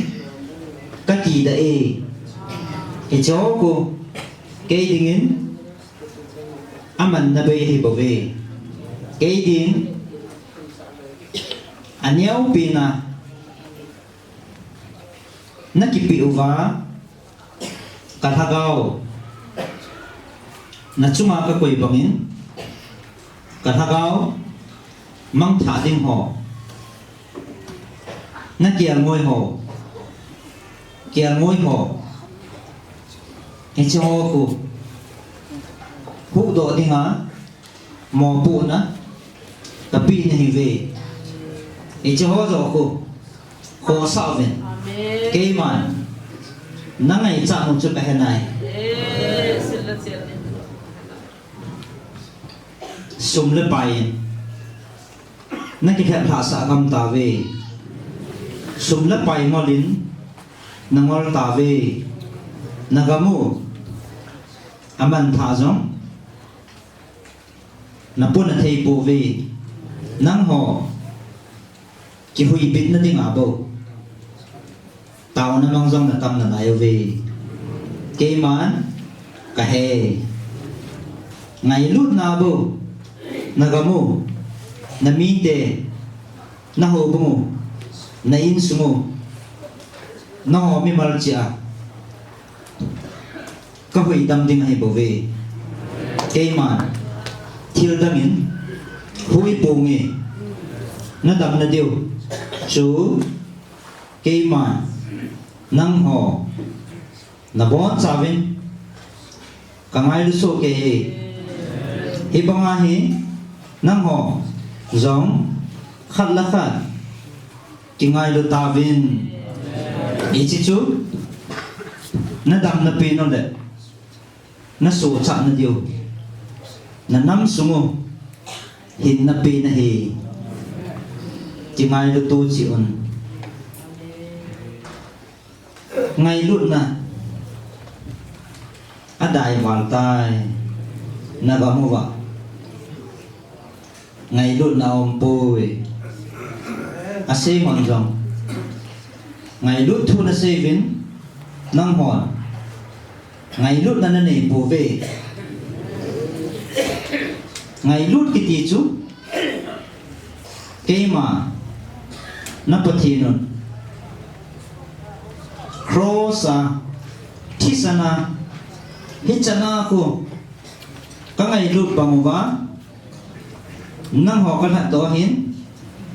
Kati Da E Ichoko Kay Dingin Aman Na Bay Hibove Kay Ding Anyaw Pina Nakipi uva Kathagaw Nachunga ka koy bangin Kathagaw Mang tha ding ho Nakial moy ho Kial moy ho Icho ko Hu do ding ha Mo pu na Kapi na hive Icho ho zo ko Ko sa vin cái mà nó ngày chạm một chút cái này sum lên bài nó cái hẹp hạ xã gầm ta về sum lên bài ngõ lín nó ngõ ta về nó gamu aman thà giống nó buôn là thầy bố về nắng họ chỉ huy biết nó đi ngã bộ tao nó mong rong là tâm là lại về cái món cả hè ngày lút nào bố na gamu na minte na ho bumo na in sumo nó họ mi mal chia có hủy đâm đinh hay bảo vệ cái mà thiêu đâm in hủy bồ nghề nó đâm là điều chú cái mà năng họ là bốn sao bên càng ai lúc số cái hi bằng hi năng họ giống khát là khát cái ngày lúc ta bên ý chí chú nó đâm nó pin nó đấy nó số chặn nó điều nó nắm xuống hin nó pin nó hi cái ngày lúc tôi chịu ngày luôn nè ở đại hoàn tai na ba mu va ngày luôn nào ông bôi à xe mòn rồng ngày lúc thu na xe vin năng hòn ngày lúc na này bù về ngày lúc cái gì chú cái mà nó bật thiên rồi Rosa Tisana Hichana ko các ngày lúc bằng vá năng họ có hạt đó hiến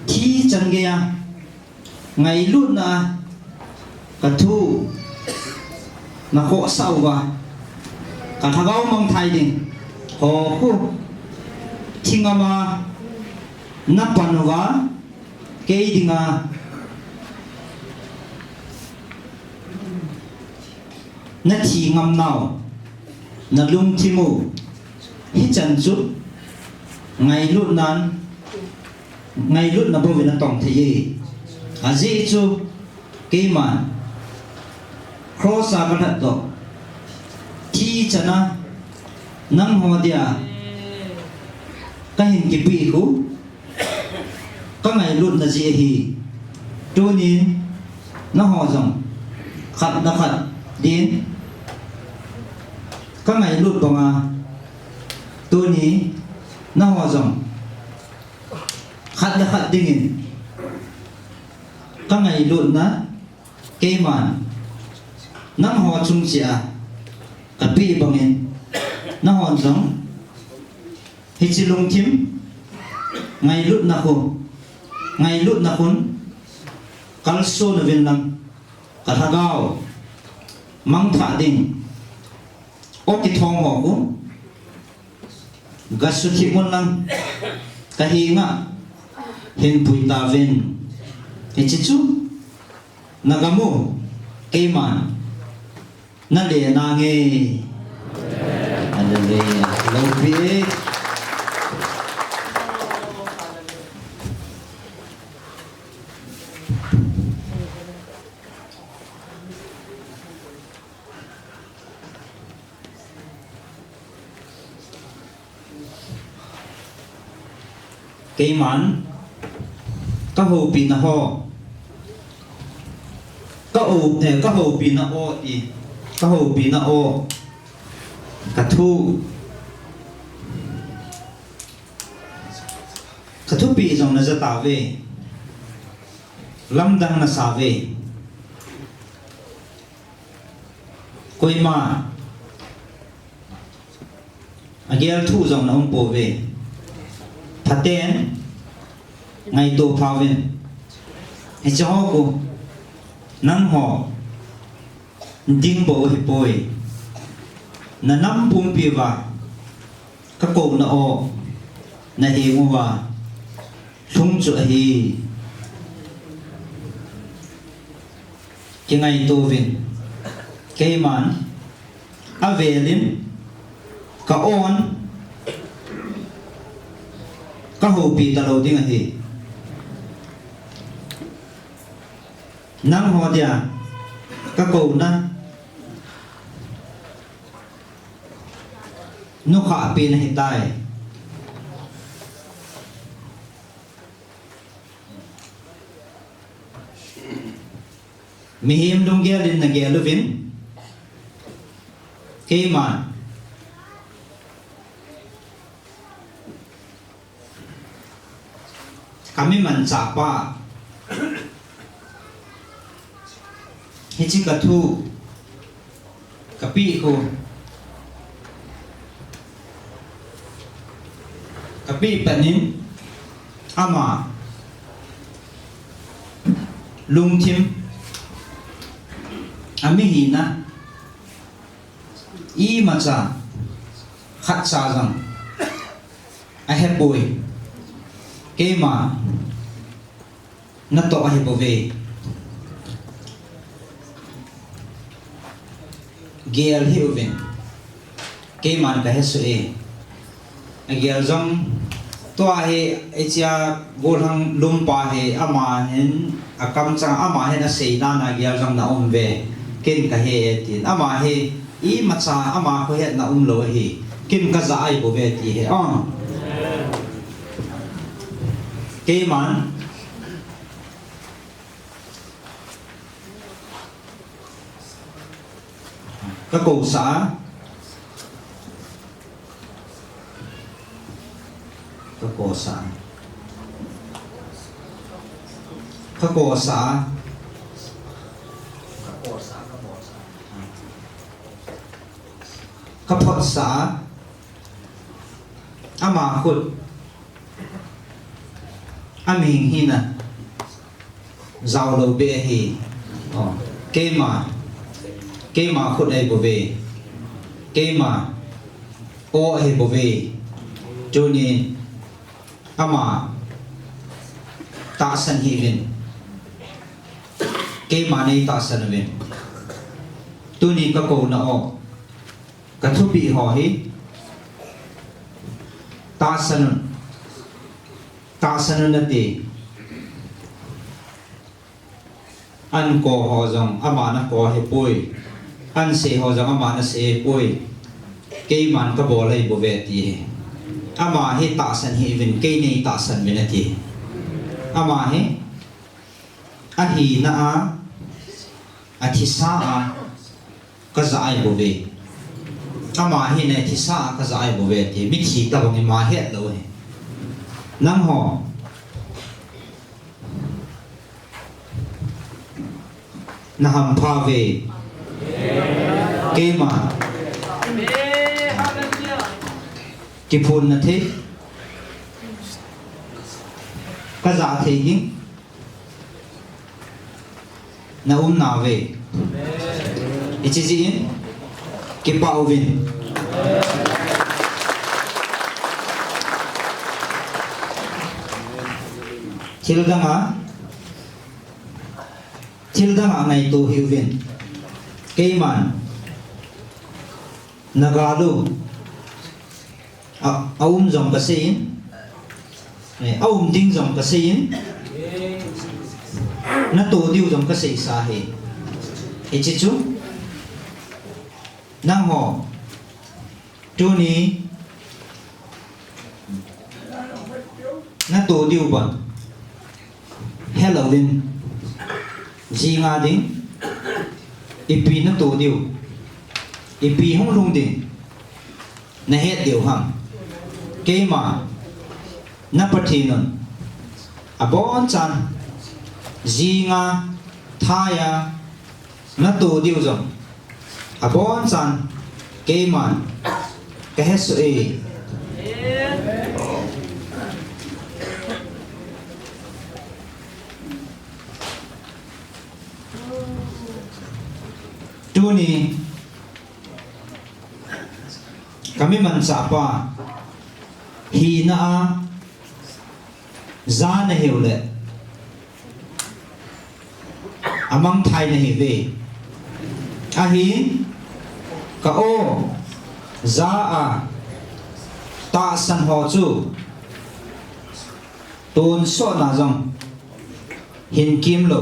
thi chân kia ngày lúc na cả thu na họ sau và cả thằng gấu mong thay đi họ ko thi ngama na pan vá cái đi nga nó chỉ ngâm nào nó lung chi mù hít chân chút ngày lúc nan ngày lúc nó bao giờ nó tổng thế gì à gì chú cái mà cross ra cái hạt đó chi chân na nang hoa dia cái hình cái bị cũ cái ngày lúc nó gì thì cho nên nó hoa rồng khát nó khát đến các ngày lúc bằng à tôi nghĩ nó hòa dòng khát đã khát đinh các ngày lúc đó cái mà nó hòa chung chả cả bị bằng in nó hòa dòng thì chỉ lung thím ngày lúc nào khôn ngày lúc nào khôn calcio là viên lăng cả thằng gạo mang thả đinh ô cái thong họ cũng gasu thi môn lăng cái hi ngã hình bụi ta viên hình chỉ chú nagamu cái màn nó để na nghe Hallelujah lâu biết cái món các hồ pin nó ho các hồ pin nó o thì các hồ pin nó o cả thu bị dòng nó ra tạo về lâm đăng nó xả về quay mà agia thu dòng nó ông bổ về thật tên ngày tổ phao viên hay cho cô nắng họ đinh bộ hiệp bồi là nắm bung bì và các cổ nó ô là hi mua và thung chỗ hi cái ngày tổ viên cái màn à về lên cả ôn các hồ bị ta đầu tiên là gì năng hoa dia các cầu na nó khả pin hiện tại mi hiểm đông kia lên là kia lưu vin cái mà kami man sapa hichi ka thu kapi ko kapi panin ama lungthim ami hina I macha khat sa jang a he boy ke ma na to a he bove gel hi uven ke man ka he su e a gel jong to a he echa gol hang lum pa he ama hen akam chang ama hen a sei na na gel jong na om ve ken ka he tin ama he I macha ama ko he na lo hi kin ka za ai bo ve ti he ke man ka ko sa ka ko sa ka ko sa ka phot sa ama khut aming hina zau lo be hi ke ma khut ai bo ve ke ma o ai bo ve chu ni ama ta san hi vin ke ma nei ta san vin tu ni ka ko na o ka thu bi ho hi ta san na ti an ko ho jong ama na ko he pui an se ho jong ama na se pui ke man ka bo lai bo ve ti ama hi ta san hi vin ke nei ta san vin ti ama hi a hi na a thi sa a ka za ai bo ve ama hi ne thi sa ka za ai bo ve ti mi thi ta bong ma het lo he nang ho na ham pha ve ke ma ki phun na thế ka za the hi na na ve ichi ji in ki pa vin thil danga ngai tu hiu vin ke man nagalu aum jong ka sein aum ding jong ka sein na to diu jong ka sei sa he ichi chu nang ho tu ni na to diu ban hello lin ji nga ding ipi na to diu ipi hong lung ding na het diu ham ke ma na pathinon abon chan ji nga thaya na to diu jong abon chan ke man ka he su e tu ni kami man sa pa hi na a za na heu le amang thai na hi ve a hi ka o za a ta san ho chu tôn so na jong hin kim lo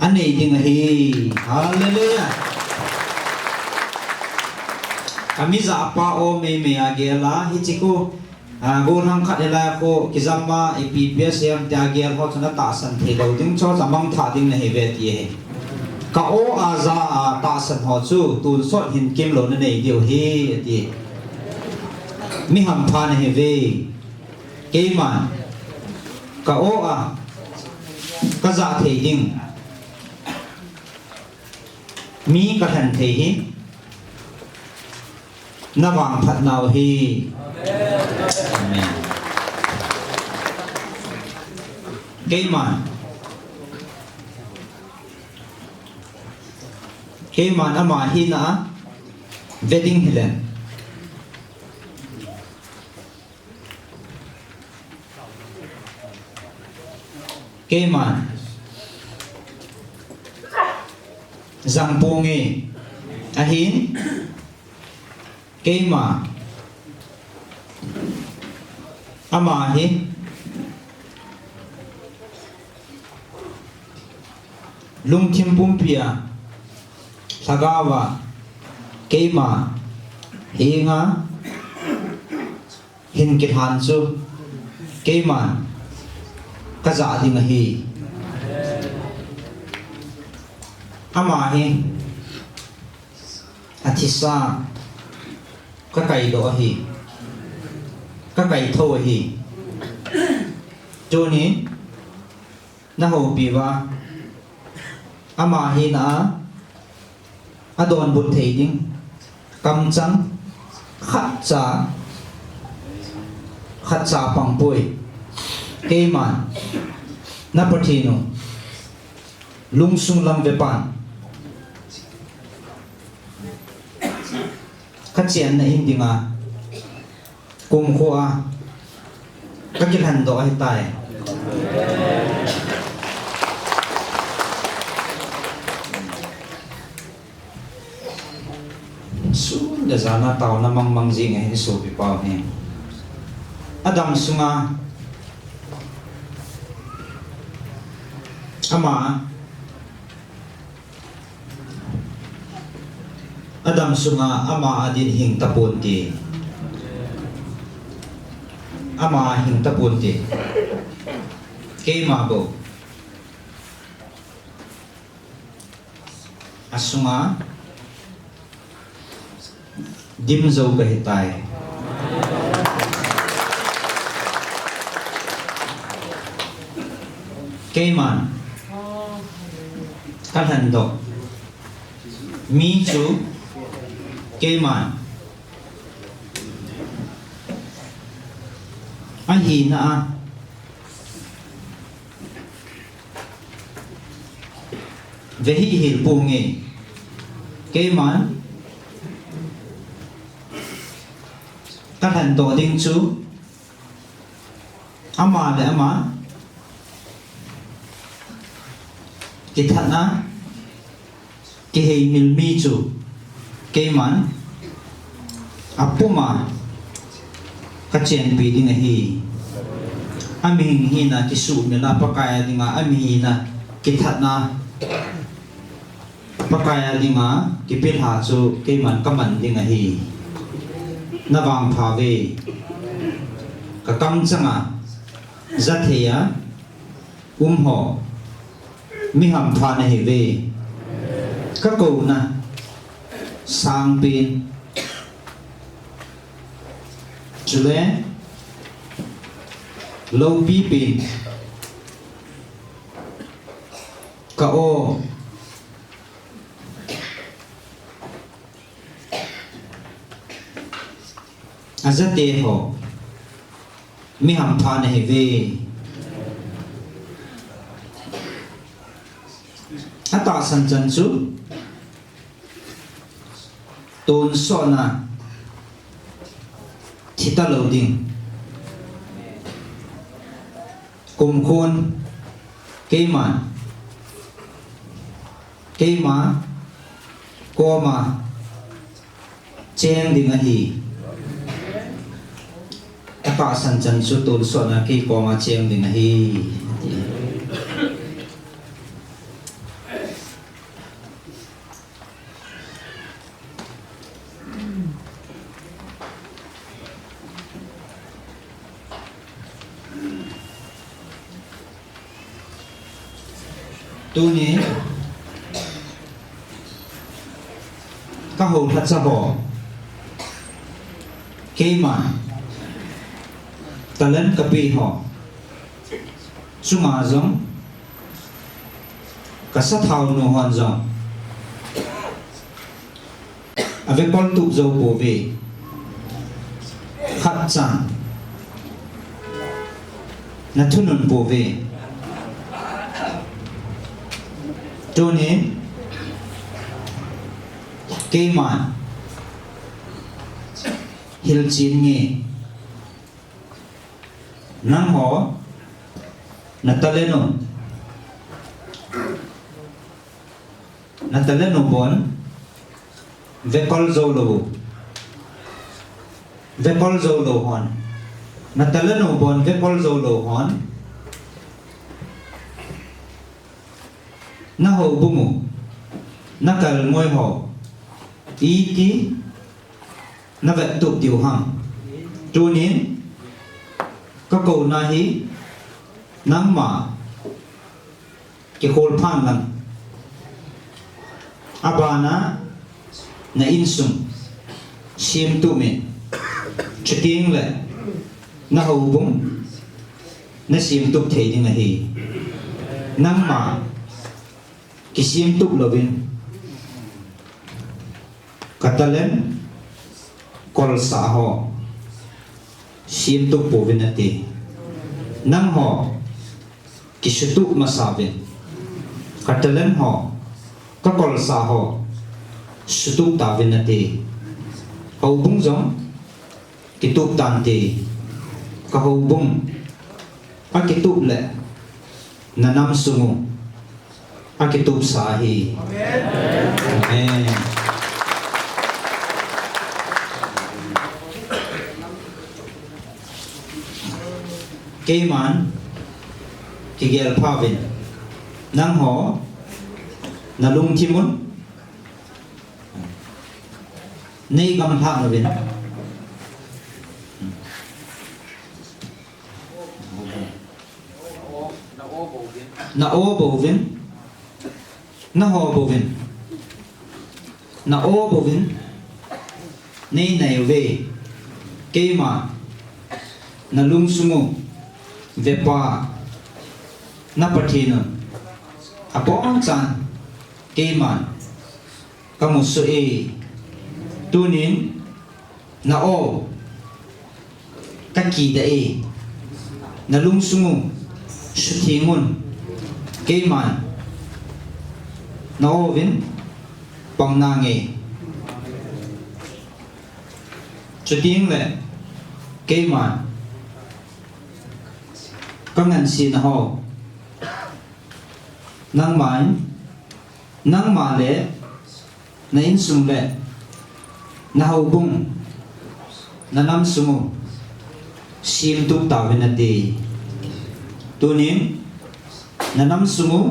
anh này thì hi hallelujah kami za pa o me agela hichiko go nang khatela ko kizamba epps yam tagel ho chana ta san the lo ding cho zamang tha ding na he ve ti he ka o a za a ta san ho chu tun so hin kim lo na nei dio he ti mi ham pha na he ve ke man ka o a ka za the ding mi ka than thei hi na wang phat nau hi amen Keiman ama hi na wedding hilen Keiman Zangpungi ahin Keima ama hi Lungthim pumpia Sagawa Keima Hinga Hin Kithan Su Keiman Kaza Ding Hi Ama Hi Athisa Kakai Do Hi Kakai Tho Hi Joni Naho Piwa Ama Hi Na Adon Bụt Thầy Đinh Cầm Trắng Khát Trà Bằng Bùi Kê Màn Napatino Lung Sung Lam Về Bàn Khát Chén Na Hình Đinh À Cùng Khoa Các Kinh Hành Đó Hệ Tài Sun da zana tao na mang jing he so pi pau he Adam sunga ama Adam sunga ama adin hing tapon ti ama hing tapon ti Keima bo asunga Dim dâu cái tài Cây màn Các hành động Mi chú Cây màn Anh hi na Về hi hi bù nghề Cây màn Các hành tổ đinh chú Ama để ama Cái thật á Cái hei mil mi chú Cái man Apu ma Các chén bì đinh hi Ami hình hi na Cái sụ mi la pakaya đinh Ami hi na Cái thật na Pakaya đinh Cái biết hạ chú Cái man cảm ơn đinh hi Na vang pha ve ka kam changa zathia ho mi ham pha na he ve ka ko na sang pin chule lo pi pin ka o Azate ho Mi ham pha na he ve Ata san chan chu Tôn so na Thita lo ding Kum khôn Keima Ko ma Cheng ding a hi Ka san chan su tôn so na ki ko ma cheng ding hi tu ni ka ho that sa bo Keima Talan kapi ho Suma zong Kasat hao no hon zong ave kol tup zo po ve khat chan na thunun po ve tone ke man hil chin nge nang ho na taleno bon ve kol zo lo hon na taleno bon ve kol zo lo hon na ho bumu na kal ngoi ho ý tí na vật tụ tiểu hằng chu nín các cầu na hí nắng mà cái khôn phan lần abana na insum xiêm tụ mình cho tiếng lệ na hầu bụng na xiêm tụ thế đi là hì nắng mà cái xiêm tụ là bên Katalen kol sa ho sim tu po vinati nang ho kisutu masabin katalen ho ka kol sa ho sutu ta vinati hau bung jong kitup tanti ka hau bung a kitup le nanam sumu a kitup sahi amen cây man cái gel phavin nang ho na lung thimun nei gam thang vin na o bovin na ho bovin na o bovin nei nei ve cây man na lung sumu vepa na pathina apong chan keman kamusu e tunin na o kaki da e na lungsungu suthingun keman na o vin pangnange chuting le keman các ngành xin ho nang mà lệ na in sum lệ na hau bung na nam sumu sim tu ta venati tunin na nam sumu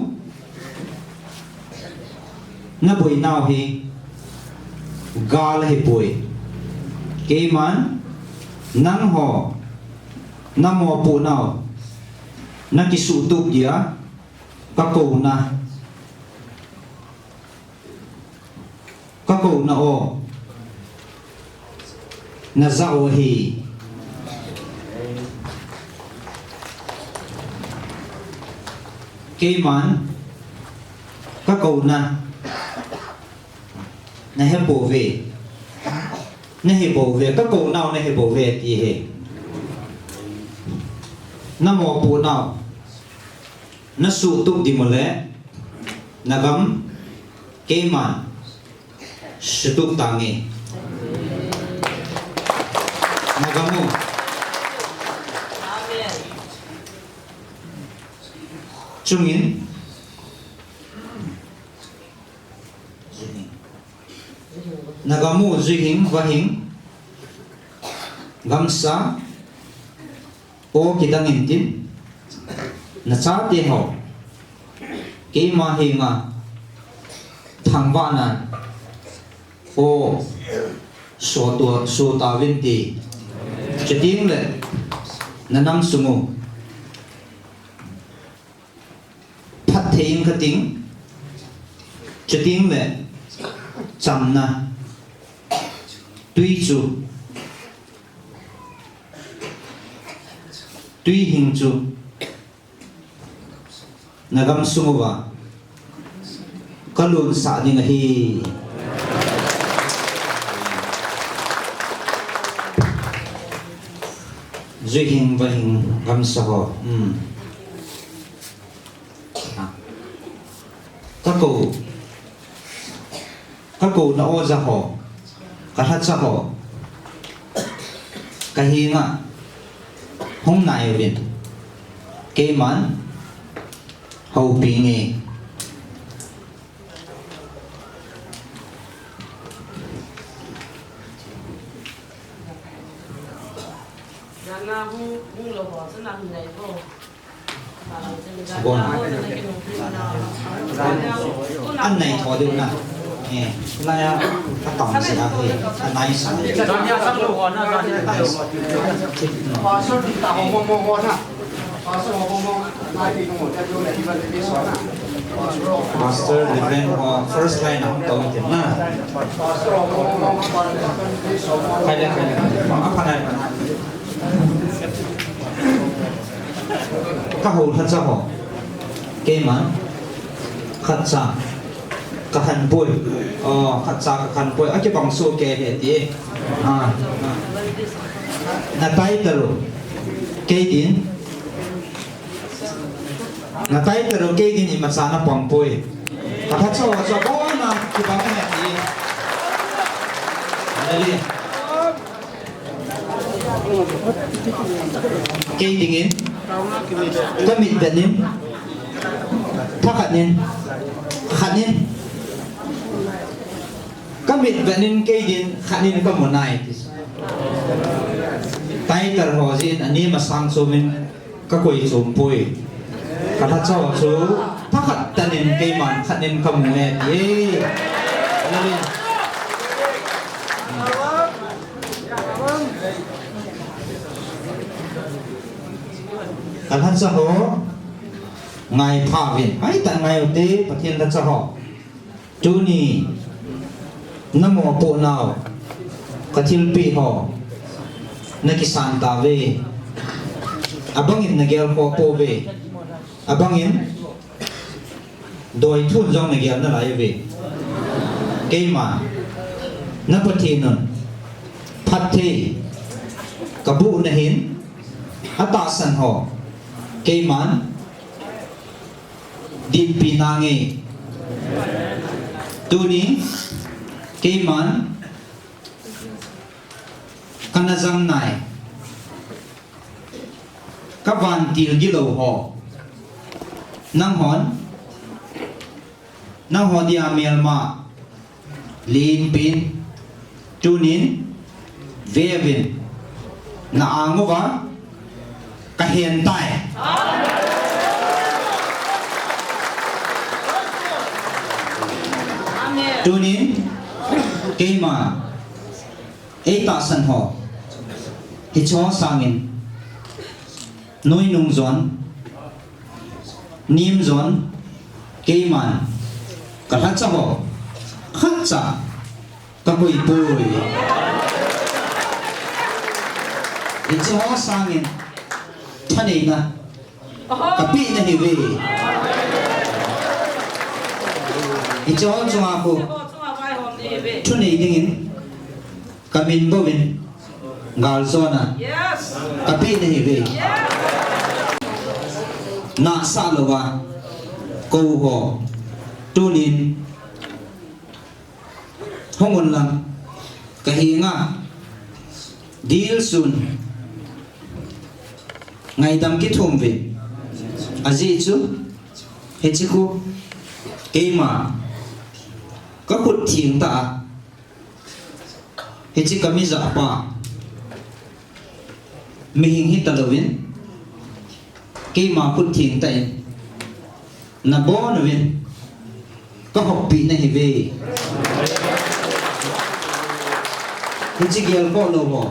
na boi nau hi gal hi boi ke man nang ho na mo pu nau na kisu tup dia kako na o na zao hi ke man kako na he bo ve kako nau na he bo ve ti he na mo pu nau na su tup di mole na gam ke man sutuk tangi na gamu chungin na gamu zuhing wahing gamsa o kidangin tin na cha te ho ke ma hi nga thangwa na o so ta vin ti chating le na nam sumu phat theing khating chating le cham na tui hing chu nagam sumuwa kalun sa ding hi duy hình và hình gam sa ho các cụ nó ô ra ho các hát sa ho cái hình à hôm nay bên cái món hậu bị nghe anh này thọ được nè là các tổng sẽ là gì anh này sẽ John ya sang lu on na John ya. Pasal di tak ngomong-ngomong na. Pasal ngomong-ngomong lagi ngomong dia dulu lagi balik di sana. master different first line ang tawag din na Pasal ngomong-ngomong balik di sana. kaya apa na kahul hat sa ho keman khatsa kahan boy khatsa kahan boy ake bang so ke he ti na tai taro ke din na tai taro ke din imasana pang boy khatsa so ko na ki bang na ti ali ke dingin kamit danin thakanin khanin kamit danin ke din khanin ka monai tai tar ho jin ani masang sumin ka koi chumpui katha chaw chu thakat tanin ke man khanin ka muwe ye ali katha cha ho ngai pha vin ai ta ngai te pathian ta cha ho chu ni namo po nao kathil pi ho na kisan ta ve abangin na gel ko po ve abangin doi thun jong na gel na lai ve ke ma na pathian phat the kabu na hin ata san ho ke man din pinangi tu ni ke man kanazang nai các van til gi lo ho nang hon dia melma lin pin tunin vevin na angova ka hiện tại tunin ke ma eta san ho hi cho sangin noi nung zon nim zon ke man ka hat cha ho khat cha ka koi pui hi cho sangin thani na ka pi na hi ve hi cho chunga ko thuni dingin kamin bovin ngal zona kapi na hi ve na sa lowa ko ho tunin hongon lang kahinga deal soon ngày đam kết hôn về gì chứ hết chứ cô cái mà có cột thiền ta hết chứ kami giả pa mình hít ta lovin cái mà cột thiền ta na bo novin có học bị này về hết chứ gel ko lovo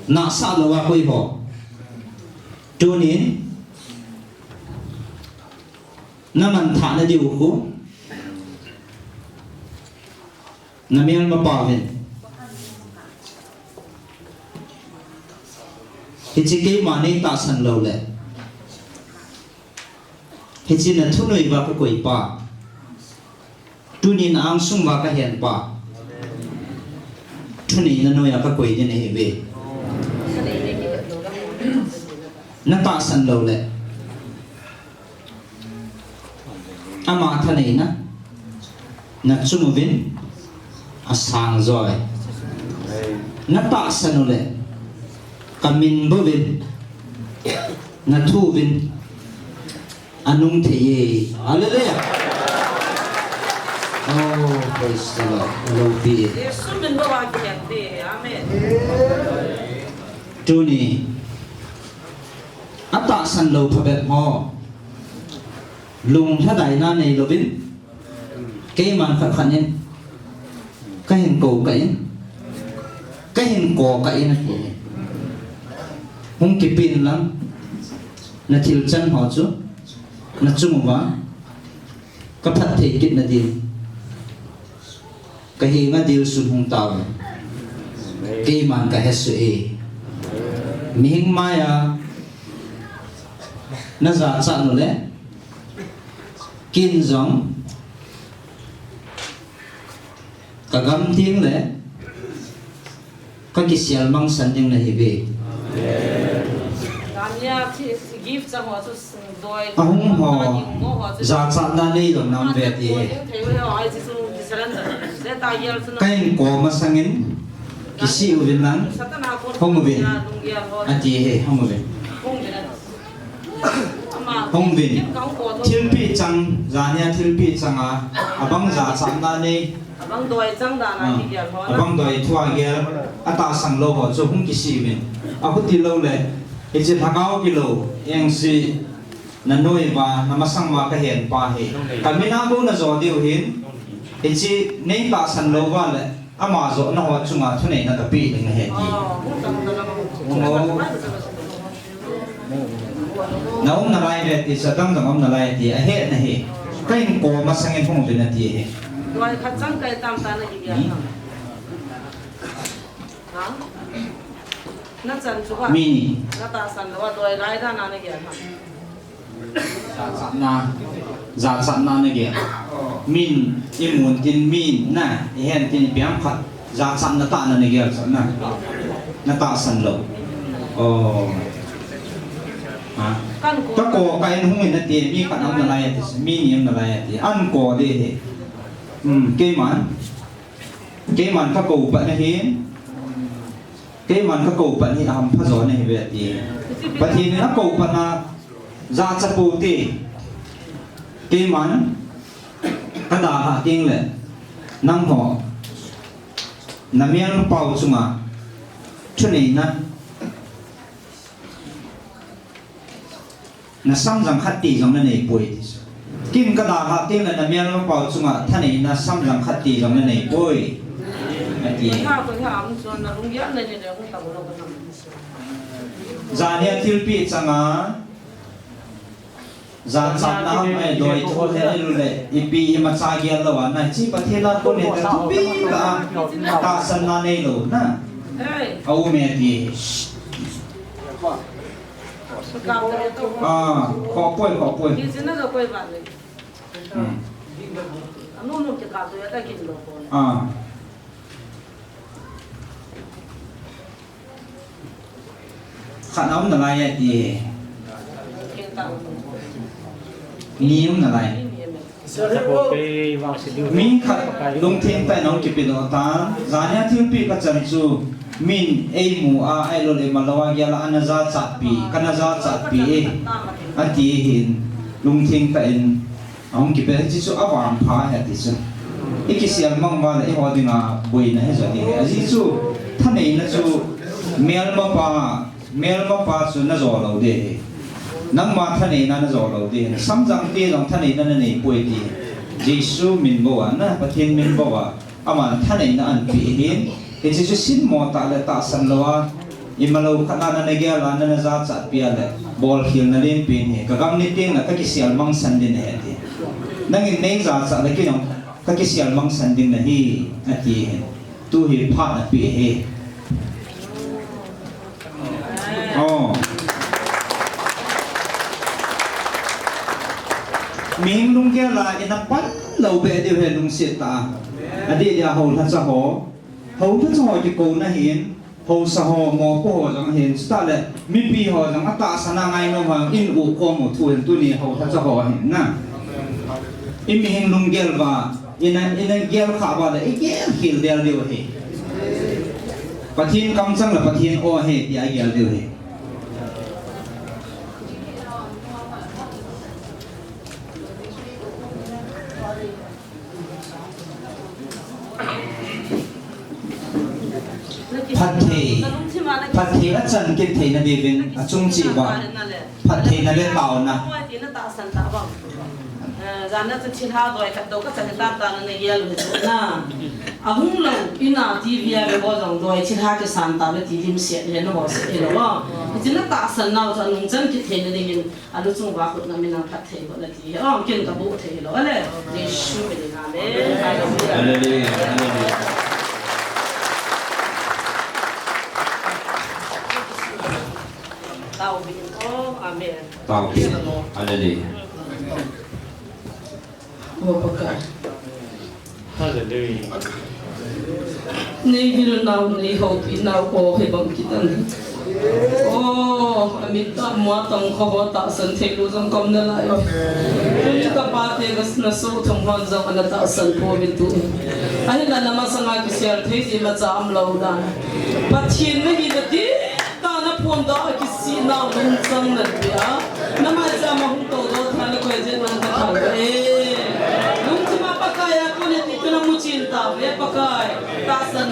na sa lova koi ho tunin naman thả na diu ko namial mapavin hichike mane ta san lo le hichin na thunoi ba ko koi pa tunin ang sung ba ka hian pa thuni na noya ka koi din he be นัตาสันโลเลยอามาท่านเองนะนักชุมวินอาสังจอยนัตาสันโลเลยกามินบวินนัทูวินอานุงเทียอะไรเลย Oh, praise the Lord. Lord be. Yesus min bawa kita, amin. Tuni. Ata san lo phabet mo. Lung tha dai na nei lo bin. Ke man khat khanin. Ka hin ko ka in. Ka hin ko ka in ki. Hung ki pin lam. Na thil chan ho chu. Na chung wa. Ka phat thei kit na din. Kahinga dil sun hung tao kay man ka hesu e mihing maya na za cha no le kin zong kagam ting le ka kisial mang sanding na hibe Kanya gift sa ho sus doi. ahung ho za cha na nei dong nam ve ti kain ko masangin kisi uvin lang hong uvin ati he hong uvin hong uvin thilpi chang zania thilpi changa abang za chamna nei abang doi chang da na ki ya ho abang doi thua gel ata sang lo ho cho hung kisi vin akuti lo le ichi thakao kilo yang si nanoi ba namasang ma ka hen pa he kamina bo na zo diu hin ichi nei ta san lo wa le ama zo na ho chunga thune na ka pi ning he ti na na lai le ti sa dang dang na lai ti a he na he kain ko masangin hung bin na ti he doi khat chang kai tam ta na ki ya ha na chan chu ba mini na ta san lo doi lai da na na ki ya za sa na ne ge min imun tin min na hen tin piam khat za sa na ta na ne ge sa na ta san lo oh ha kan ko ta ko ka en hung na ti mi ka nam na lai ti mi ni na lai ti an ko de he ke man ka ko pa na hin ke man ka ko pa ni am pha zo ne he ve ti pa thi na ko pa na za cha pu ti ke man ka da ha king le nang ho na mian pau chunga chuni na sam jang khat ti jong na nei pui kim ka da ha king le na mian pau chunga thani na sam jang khat ti jong na nei pui ati ha ko ha am chon na rung ya na ni de hung ta lo ko na za ne thil pi changa za chat na ham ai doi tho he lu le ipi ma cha gi lo wa na chi pa the la ko ne ta tu pi ka san na nei lo na ei au me ti ka ta to kho poi ki sin na ko ba le anu nu ke ka to ya ta kin lo ko khát ống là lai thì ken ta niêm là lai Sabi wang si Liu. min khát lung thiên tại nông kịp đồ ta giá nhà thiếu pi các chân chu min ai mu a ai lo le malawa ya la anaza chat pi kanaza chat pi ati hin lung thiên tại ông kịp cái chỉ chu awam pha hết thì chu ikisial mang ba le ho dinga boi na he zo ni a ji chu tha nei na chu mel ma pa chu na zo lo de nang ma tha nei na zo lo de sam jang te jong tha nei na nei poi ti Jesu min bo wa na pathin min bo wa aman tha nei na an pi hin ke ji chu sin mo ta le ta san lo wa imalo khana na ne ge la na za chat pi ale bol khil na len pin he ka gam ni ting na ka ki sial mang san din he ti nang in nei za cha le ki nong ka ki sial mang san din na hi ati tu hi pha na pi he oh mình lung kia là in a pan lâu bề điều hệ lung siết ta, adi dia hầu thật sa hổ cái câu na hiền, hồ sa hồ mò po hồ chẳng hiện ta lệ mi pi hồ chẳng ta sana ngay nó mà in u ko một thu hiện tu ni hồ ta cho hồ hiện na in mi hình lung gel và in gel khá vào đấy gel kiểu điều điều hệ phát hiện cam chẳng là phát hiện o hệ thì ai gel điều hệ phát thị ở chân cái thị là đi bên ở trung chỉ vào phát thị là lên bảo na Zana tu cina doi kat doi kat cakap tangan ni dia lucu na. Ahung lo ina TV ya bozong doi cina ke santa le TV mesti ni no bos ni lo. Cina tak senau tu nung jen kita ni dengan alu cung waktu na minang kat thei boleh ti. Oh mungkin kabu thei lo ale. Yesus ni amen. Haleluya. Tahu bin oh amen. Tahu. Haleluya. Bapak. Haleluya. Ni biru nau ni hobi nau ko he bang kita ni. Oh, amit tak muat tong kau tak sentai lu jang kom na lai. Kita pate gas na so thong hon jang ana tak sen po bitu. Ai la nama sanga ki share thei ji ma cha am lo da. Pathin na hi da ti ta na phon da ki si nau lung jang na dia. Nama cha ma hung to do thana ko je na ta kha. Pakaya ko ni tito na mucinta, pakai tasan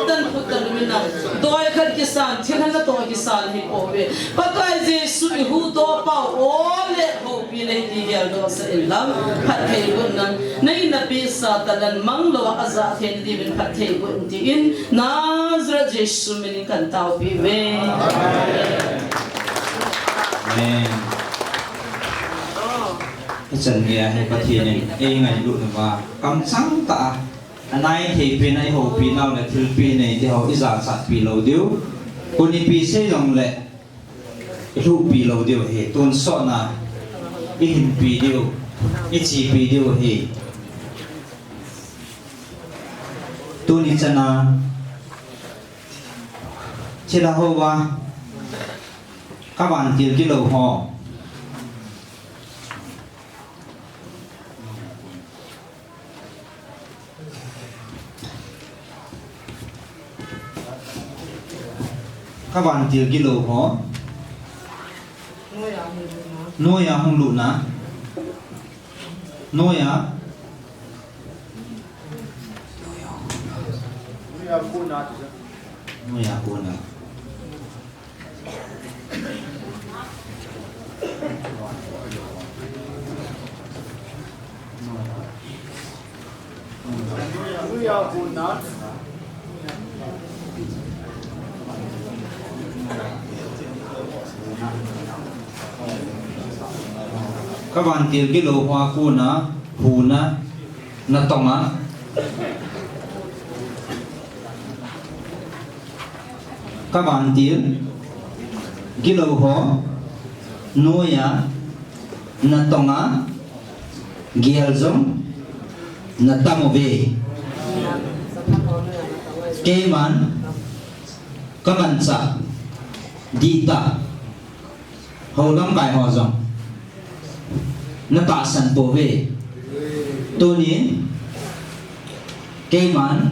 dan putar minang. Doa kan kisan, tiada na doa kisan hipobe. Pakai Yesus ihu doa pau ole hobi le tiga dosa ilam pakai gunan. Nai napisa talan manglo azat hen di bin pakai gun tiin. Nazar Yesus menikan tau biwe. Amen. Chân nghe hay phát hiện này, ai ngày lúc mà cầm sáng ta, anh ấy thì bên này hồ pin nào là thiếu pin này thì họ ít giả sát pin lâu điếu, còn đi pin xây dựng lại, lúc pin lâu điếu thì tuần sọ na, ít hình pin điếu, ít chỉ pin điếu thì tuần ít chân na, chỉ là hồ ba, các bạn tiền cái lầu họ. Các bạn tiêu kilo họ nuôi à không lụn à nuôi à nuôi à cuốn à các bạn tiền cái lô hoa cu na hù na tông á các bạn tiền cái lô hoa nuôi á na tông á giel giống na tamo về cái man các bạn sa đi ta hầu lắm bài họ giống na ta san po ve to ni ke man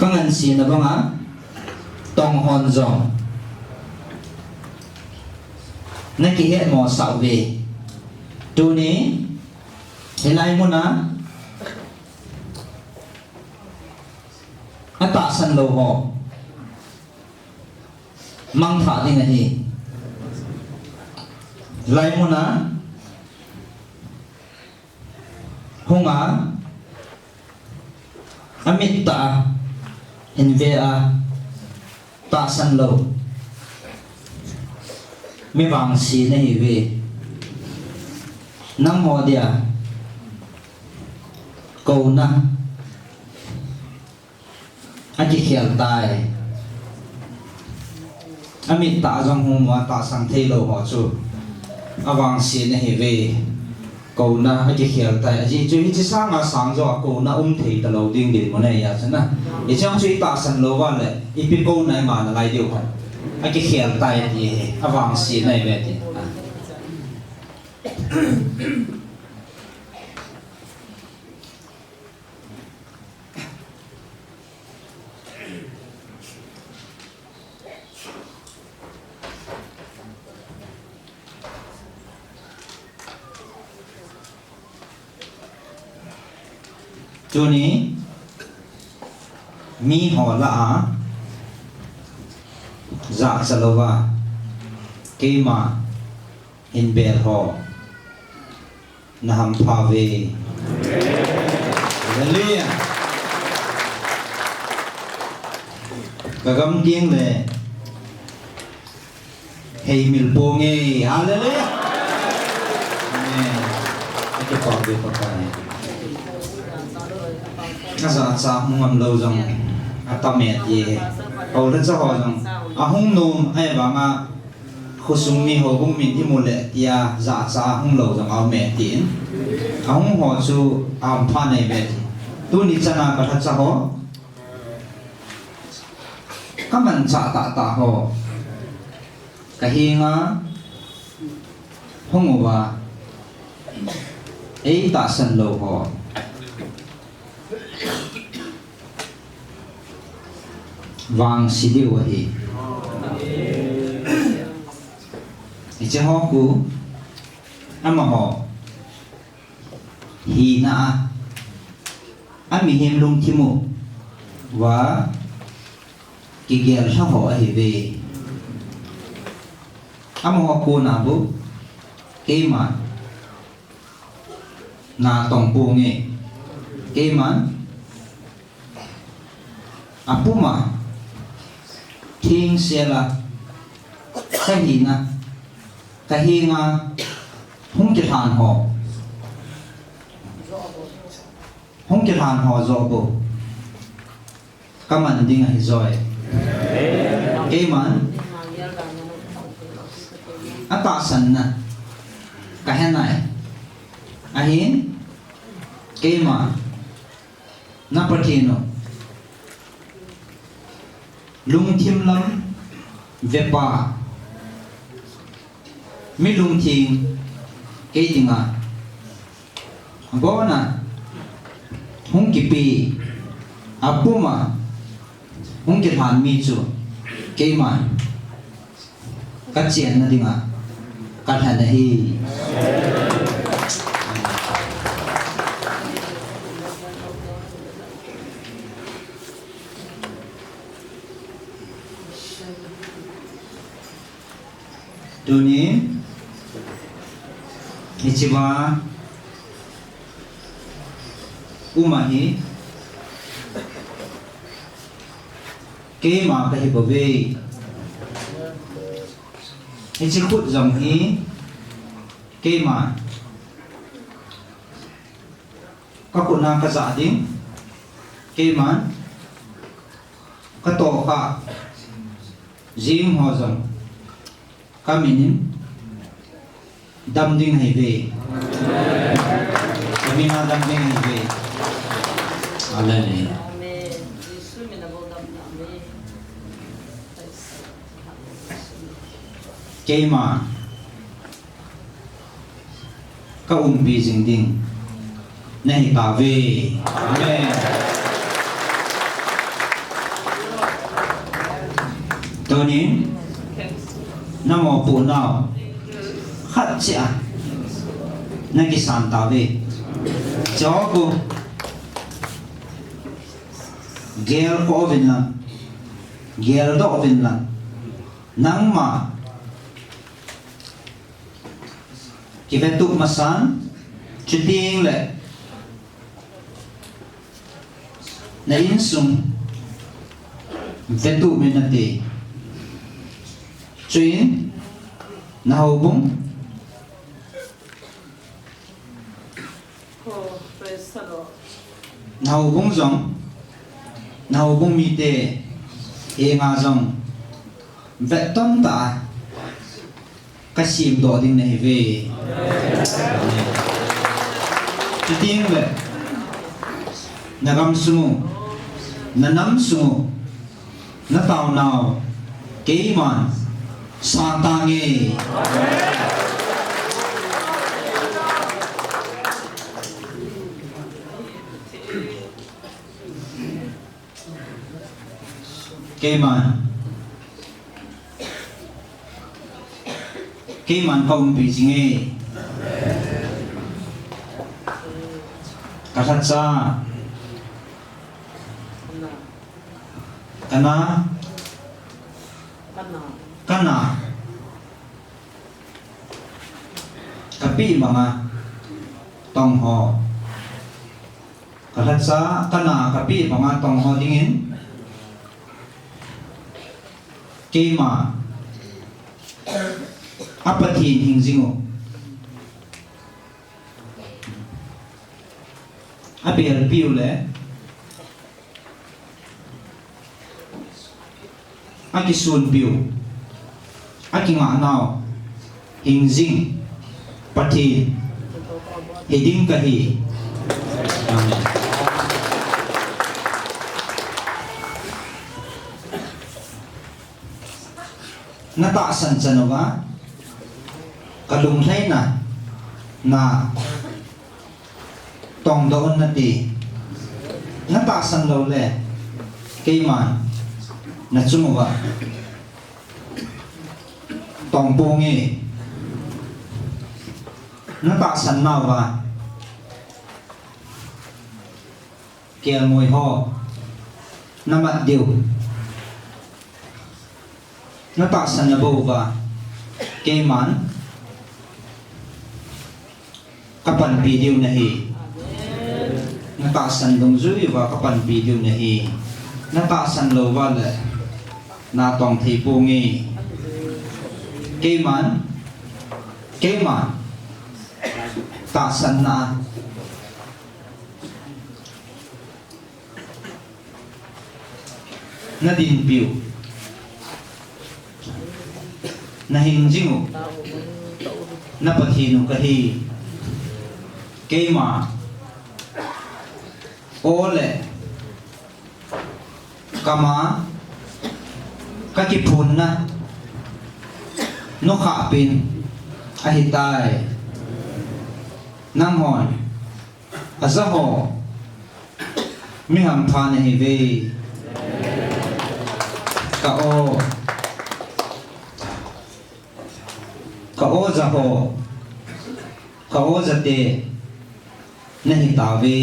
kangan si na banga tong hon zong na ki het mo sa ve to ni helai mo na ata san lo ho mang tha ding hi lai mo na hunga amit ta inve a ta san lo mi wang si na hi ve nam mo dia ko na a ki khial tai amit ta jong hu mo ta sang thei lo ho chu awang si na hi ve cầu na cái khéo tay chỉ chui chỉ sang à sang cho cầu na thấy ta lâu tiếng điện mà này à chứ na chỉ trong chui ta san lâu vào lại ít biết cầu này mà là lại điều khoản cái khéo tay thì vàng xí này về thì chỗ này mi họ là dạ salova cái mà in bed họ nằm phá về Hallelujah và gầm tiếng lệ hay mil po nghe Hallelujah cái con về con cái nasa sa mong lâu dòng atamet ye cầu lên xã hội dòng hung nôm ai bảo nga khusung mi hồ bung min imule tia dạ sa hung lâu dòng ao mẹ tiền hung hồ su ao pha này về tu ni chana ka that sa ho kaman cha ta ho ka hi nga hung wa ei ta san lo ho vàng xí điều thì chứ họ cú mà họ hi na mi hem lung thi mu và cái ghẻ sao họ thì về mà họ cú na bu cái mà na tòng bu nghe cái mà apu mà thiên sẽ là cái gì na cái hi nga không chịu than họ rõ bộ các bạn đi ngay rồi cái mà ta sẵn na cái này ahin cái mà na patino lung thim lắm về bà mi lung thiên cái gì à gõ na không kịp pi apu mà không kịp hàn mi chu cái mà cắt chén na đi à cắt hàn này dunia ichiba umahi ke ma kahi bove ichi khut zam hi ke ma ka kuna ka za ding ke ma ka to ka jim ho zam kaminin damding hay về kami na damding hay về amen cái mà các bị dính đinh này ta về amen tôi nín nam mô phụ nào khát chả nên cái sản tạo về cho cô gel có vinh là gel đó vinh là nắng mà cái về tụ mà sáng chỉ tiếng lệ này in sung về tụ mình là gì chuyên nào bung nào bung giống nào bung mi tê e nga giống vẹt tôn ta cái sim đó đinh này về Titing le. Nagam sumu. Nanam sumu. Nataw naw. Keiman. Santangi. Keiman kaum pisinge. Kasatsa. Kana. Kapi mga tongho. Kasatsa kana kapi mga tongho dingin. Keima apatin hingzingo apel piule aki sun piu aki nganaw hingzing patin hiding kahi. Amen. Nataasan sa nawa kalunghay na tong doon nati nataasan daw le kaiman na sumuwa tong pungi nataasan nawa kaya mo'y ho namat diw nataasan na ba kaiman kapan video na hi nataasan dong zuy ba kapan video na hi nataasan lo wala natong thipungi kaiman taasan na nadin piu nahingjingo napathino kahi keima ole kama kakipun na no kapin ahitay namhon azaho miham phane hive kao zaho kao zate nahi tawe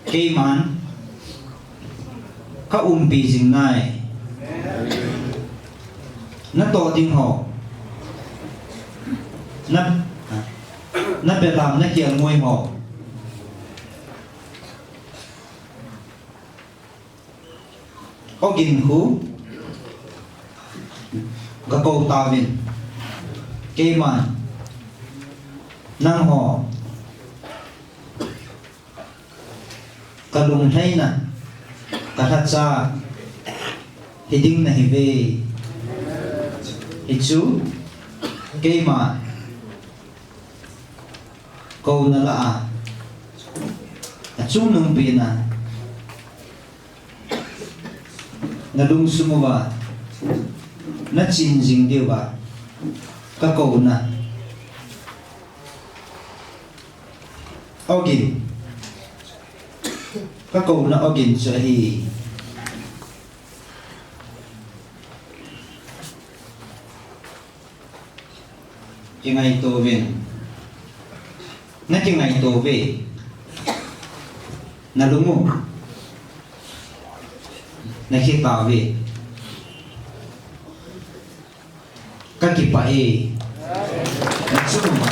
kaiman ka umpi jingnai na to ding ho na belam na kiang ngoi ho ogin hu gakaw tawin kaiman nang ho kalunghay na kahatsa hiding na hibe itsu kaiman kau na laa at sunong pina nalung sumuwa na chinjing diwa kakau na ogin kakau na ogin sahi kingai tovin na kingai tove nalungo nakitawe kakipae natsuma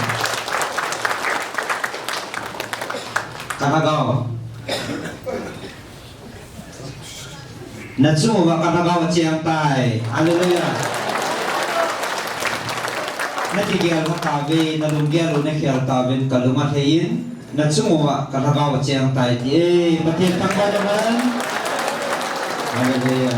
kanagawa natsuma kanagawa siyang tay hallelujah nakikiyal matawe nalungyalo nakiyal tawin kalumathayin natsuma kanagawa siyang tay patin pangga naman hallelujah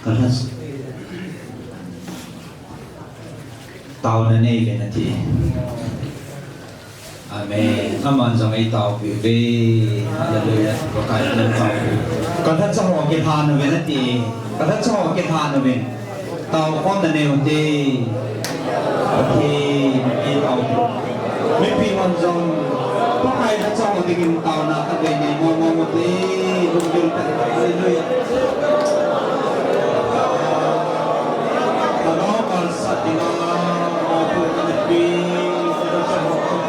ก็ถ้าเตานั่นเองเป็นนาทีอาเมนอามันจะไม่เตาผิวเบฮาเลลูยาก็กลายเป็นเตาก็ถ้าจะห่อเก็บทานเป็นนาทีก็ถ้าจะห่อเก็บทานเป็นเตาข้อนั่นเองดีโอเคมีเตาไม่พิมพ์จงเพราะใครถ้าจะห่อที่กินเตานะก็เป็นมองหมดเลยลงจุดแต่ฮาเลลูยาSativa, open the beam, the sun of the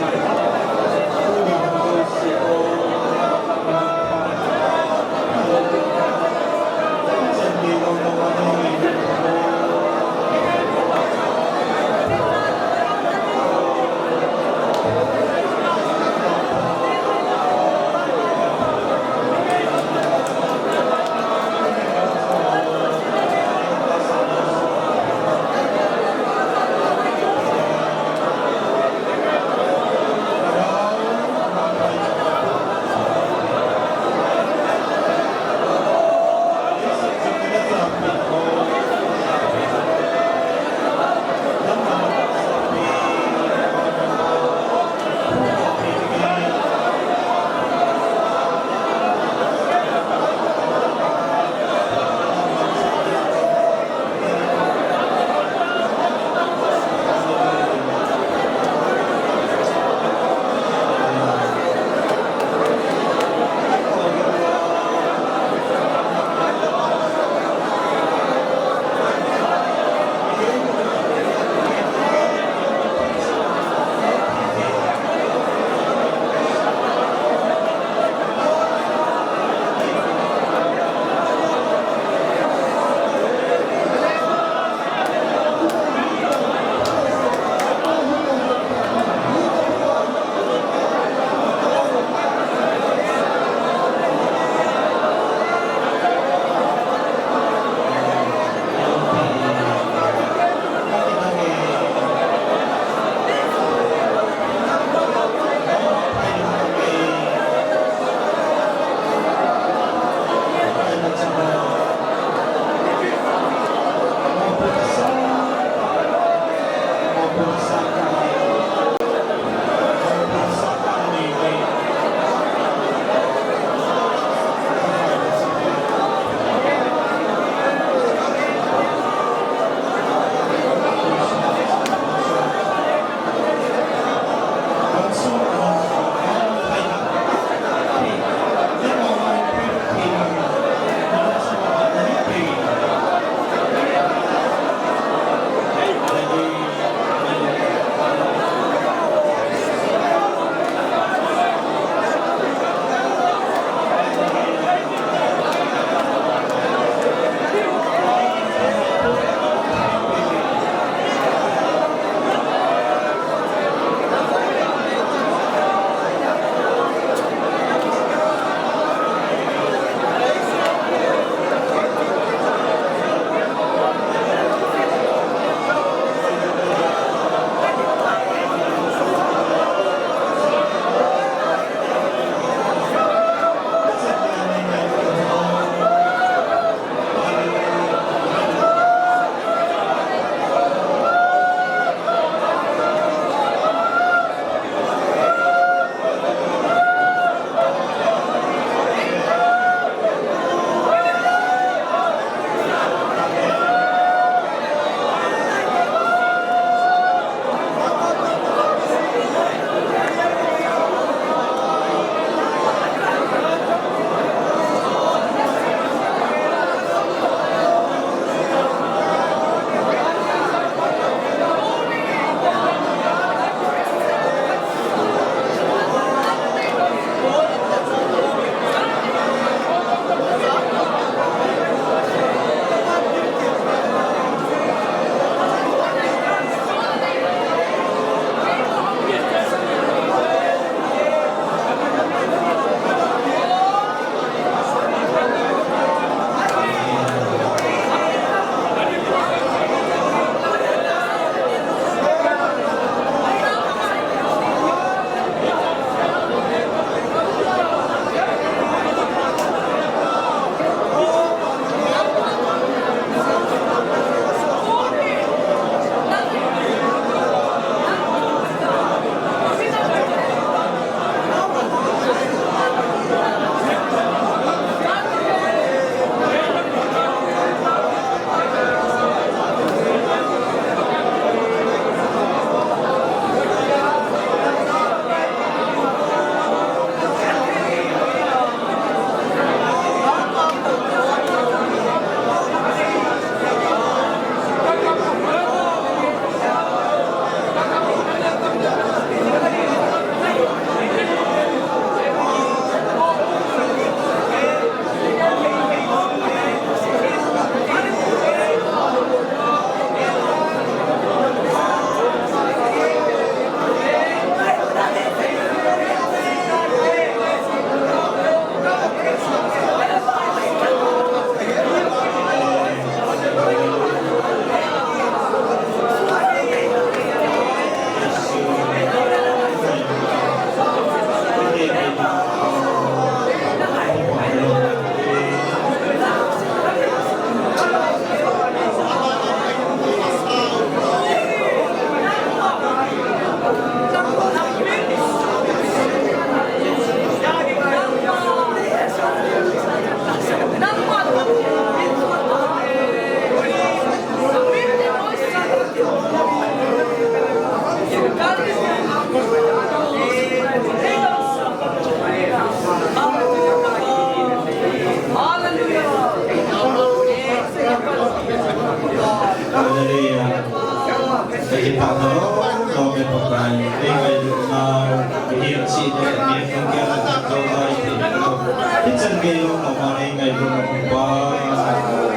si de mi không kia là thật đâu đây thì đâu ít chân kia lúc nào mà này ngày luôn là không qua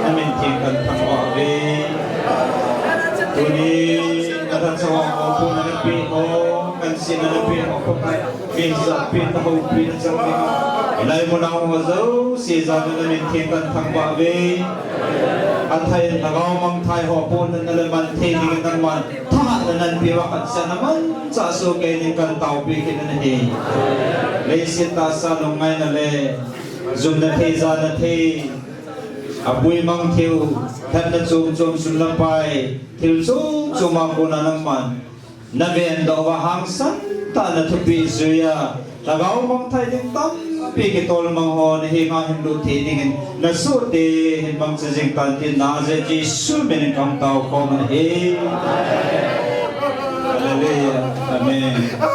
anh mình chỉ cần thằng họ về tôi đi các thằng sau họ phụ nữ bị họ cần xin nữ bị họ không phải mình sợ bị nó không bị nó trong mình lại một nào mà giấu xì ra nên mình chỉ cần thằng họ về anh thầy là có mong thầy họ phụ nữ là mình thì mình cần mình thằng nên bị họ cần sẽ nắm sa số cái nên cần tàu bị cái nên gì lấy xin ta sa long ngay là lấy dùng nên thế ra nên thế bui mang thiêu thật là zoom xuân lâm bài thiêu zoom mà cô nàng man na ven đó và hàng sắn ta là thu bị rồi là gạo mang thay đến tâm bị cái tol mang ho này hi mang hindu thì nên là số thì hình bằng sự dịch tan thì na sẽ chỉ số mình cầm tàu có mình hi Hallelujah Amen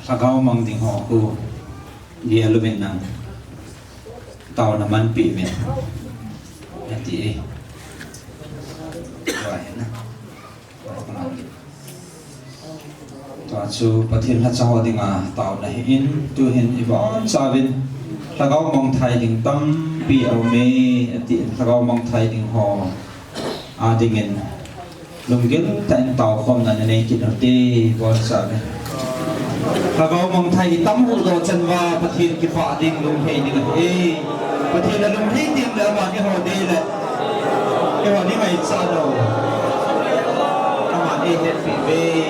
Sagao mang ding ho ku dia lu men nang tao na man pi men ati wai na to chu pathin ha chaw dinga tao na in tu hin ibon savin sagao mang thai ding tam pi au me ati sagao mang thai ding ho a dingen lungil tan tao khom na nei kin ati bon savin Sagao mong thai tâm hữu đồ chân và phát hiện cái phá đình lùng hay đình ấy phát hiện là lùng hay đình là mà cái hồ đây là cái hồ này mày sao đâu mà đi hết bị về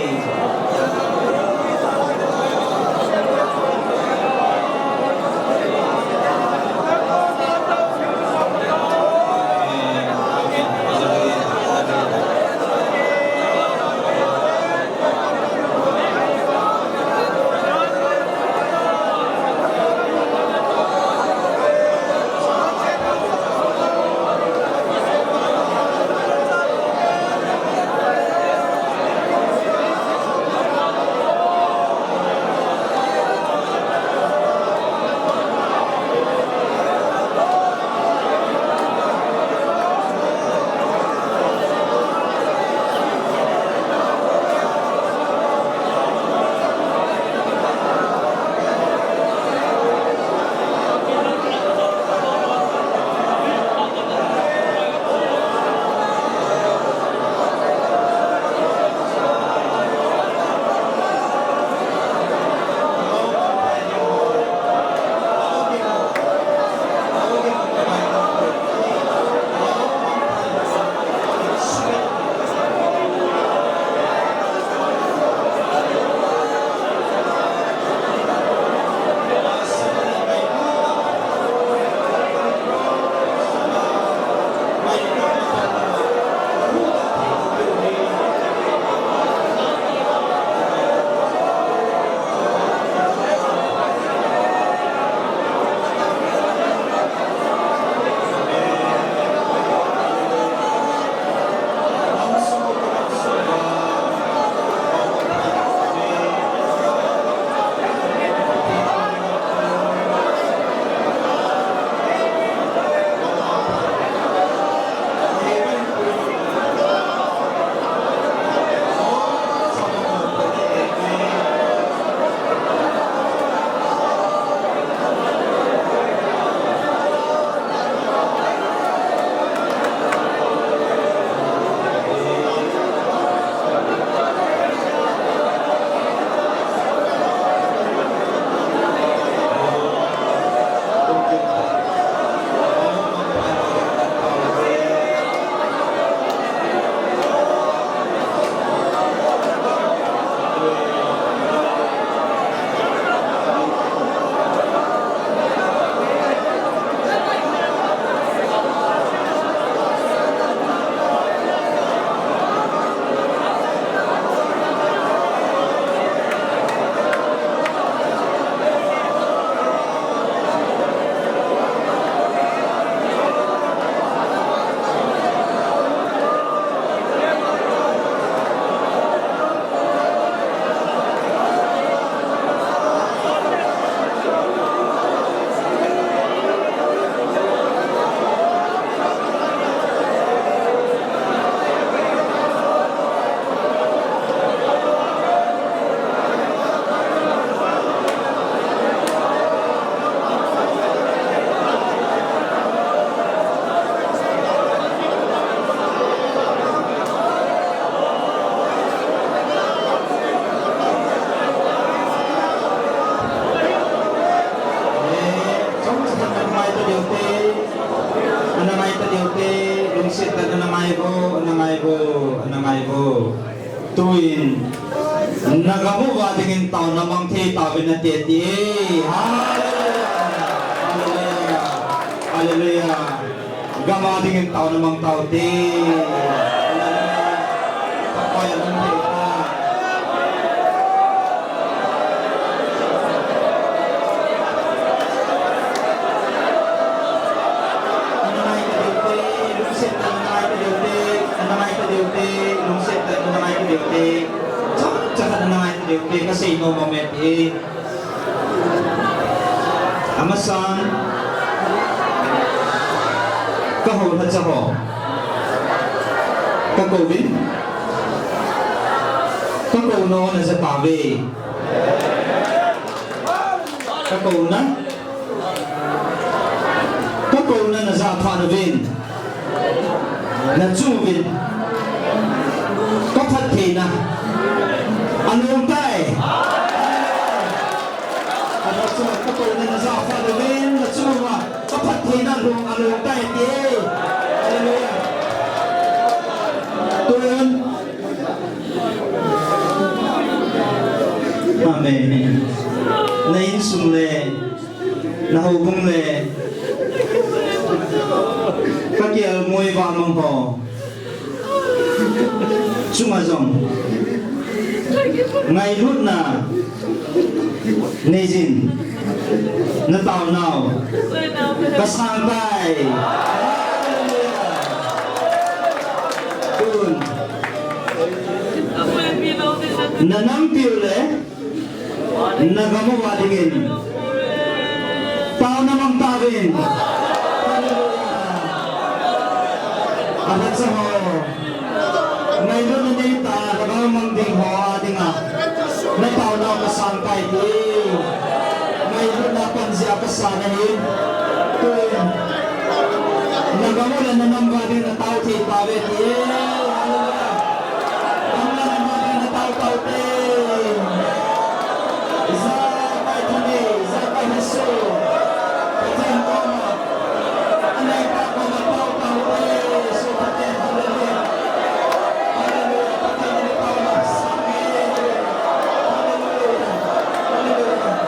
nangai bo tuin nagamu wa dingin tau namang the tawin na te ti hallelujah hallelujah gama dingin tau namang tau te pakoy ang te kasi no moment amasan kahol hat sa ho kakobin kakauno na sa tabi kakauna na sa panabin na tsumubin kapatid na anong tay ano sa kapatid na sa panabin na tsumuma kapatid na anong tay hallelujah tuyon amen nainsum le nahubong le kakial moy ba mong ho sumazong ngay lut na nezin na tao now kasangkay tun nanang piule nagamu wadingin tao namang tawin alat sa ho ngayon na dita nagamang ding ho ating na tao na kasangkay di ngayon na pansiya kasanahin tuwin nagamulan na nambading na tao ti tawit hallelujah ang na nambading na tao ti isa kay tani isa kay Heso patin koma anay pa ko na tao ti so patin hallelujah hallelujah patin ni tao na sabi hallelujah hallelujah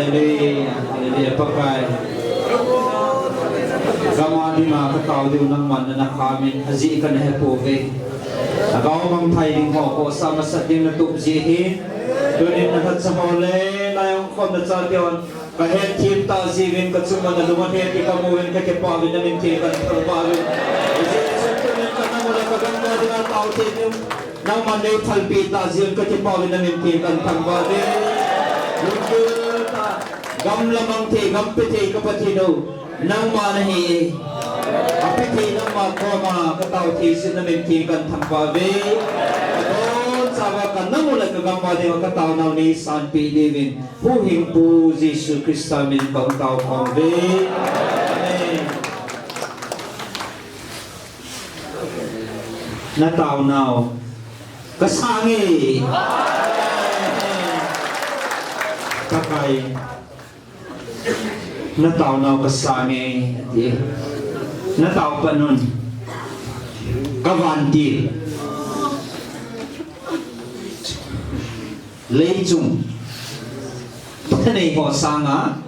Hallelujah, Hallelujah, pakai. Gama di ma katau di unang man na nakamin hazi ikan hepoke. Agaw mang thai ding ho ko sama sa ding na tupjihin. Tunin na sa hole na yung kon na sa diyon. Kahit team ta zigin katsuma na lumahet ikamuin ka kepawin na minti kan pagpawin. Kasi tunin ka na mula kaganda di na tao tinyo. Nang manay talpita ziyong ka kepawin na minti kan pagpawin. Lugil ta gam lamang te gam pite kapatino. Nang manahi apiti nang makoma katao tisin na mintikan tangpabe adon sawa ka namula kagamba de katao na ni San Pedivin puhing po Jesus Christa min pagtao kombe amen natao now kasangi kakay natao na kasami natao pa nun kavanti leijung tanay ko sanga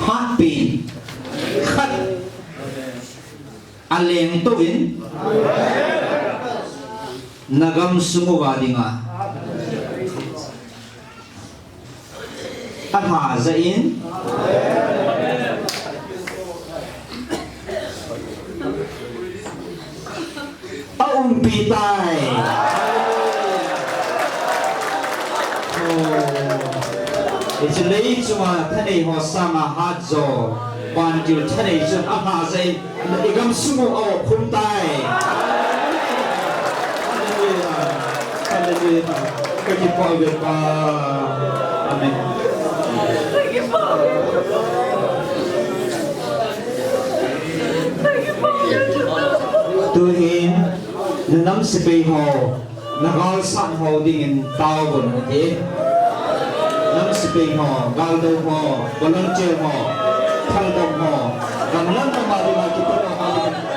hotpin khat aleng tuwin nagam sumubadi nga at hazain paumpitay it's late cuma tani ho sama hadzo banjir tani jun aha zai igam sumu aw kumtai hallelujah kaji pawe pa amen tuhin nam sipai ho nagal san ho dingin tao bun ati nam sipai ho galdo ho volunteer ho thalgam ho gamlan na mari ma kita ho mari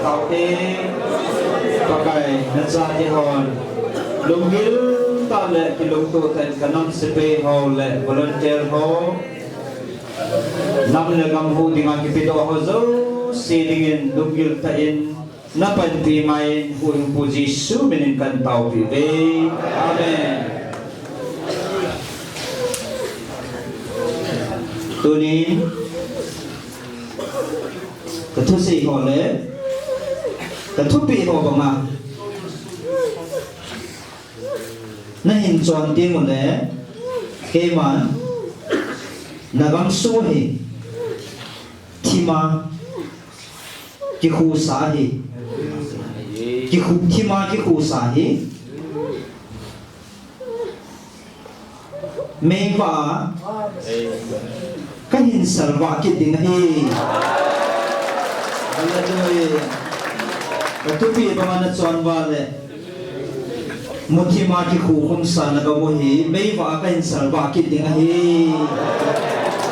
thảo thế và cái nó ra thì hòn lùng gil ta lệ cái lùng tu thành cái năm CP hồ lệ volunteer hồ năm lệ ngam hồ đi ngang cái video hồ dấu xí đình lùng gil ta in na pan pi mai hu pu Giêsu mình kan tàu pi ve amen Tuni cái thứ gì họ lẽ cái thứ bị họ bằng mà nó hình tròn tiếng một lẽ cái mà là gam số hi thì mà cái khu xã hi cái khu thì mà cái khu xã hi mấy vợ cái hình sản vạ cái tiếng hi Hallelujah. Itu pi bagaimana cuan vale. Muthi mati khu khum sana ka mohi mei wa ka insal wa ki ding hi.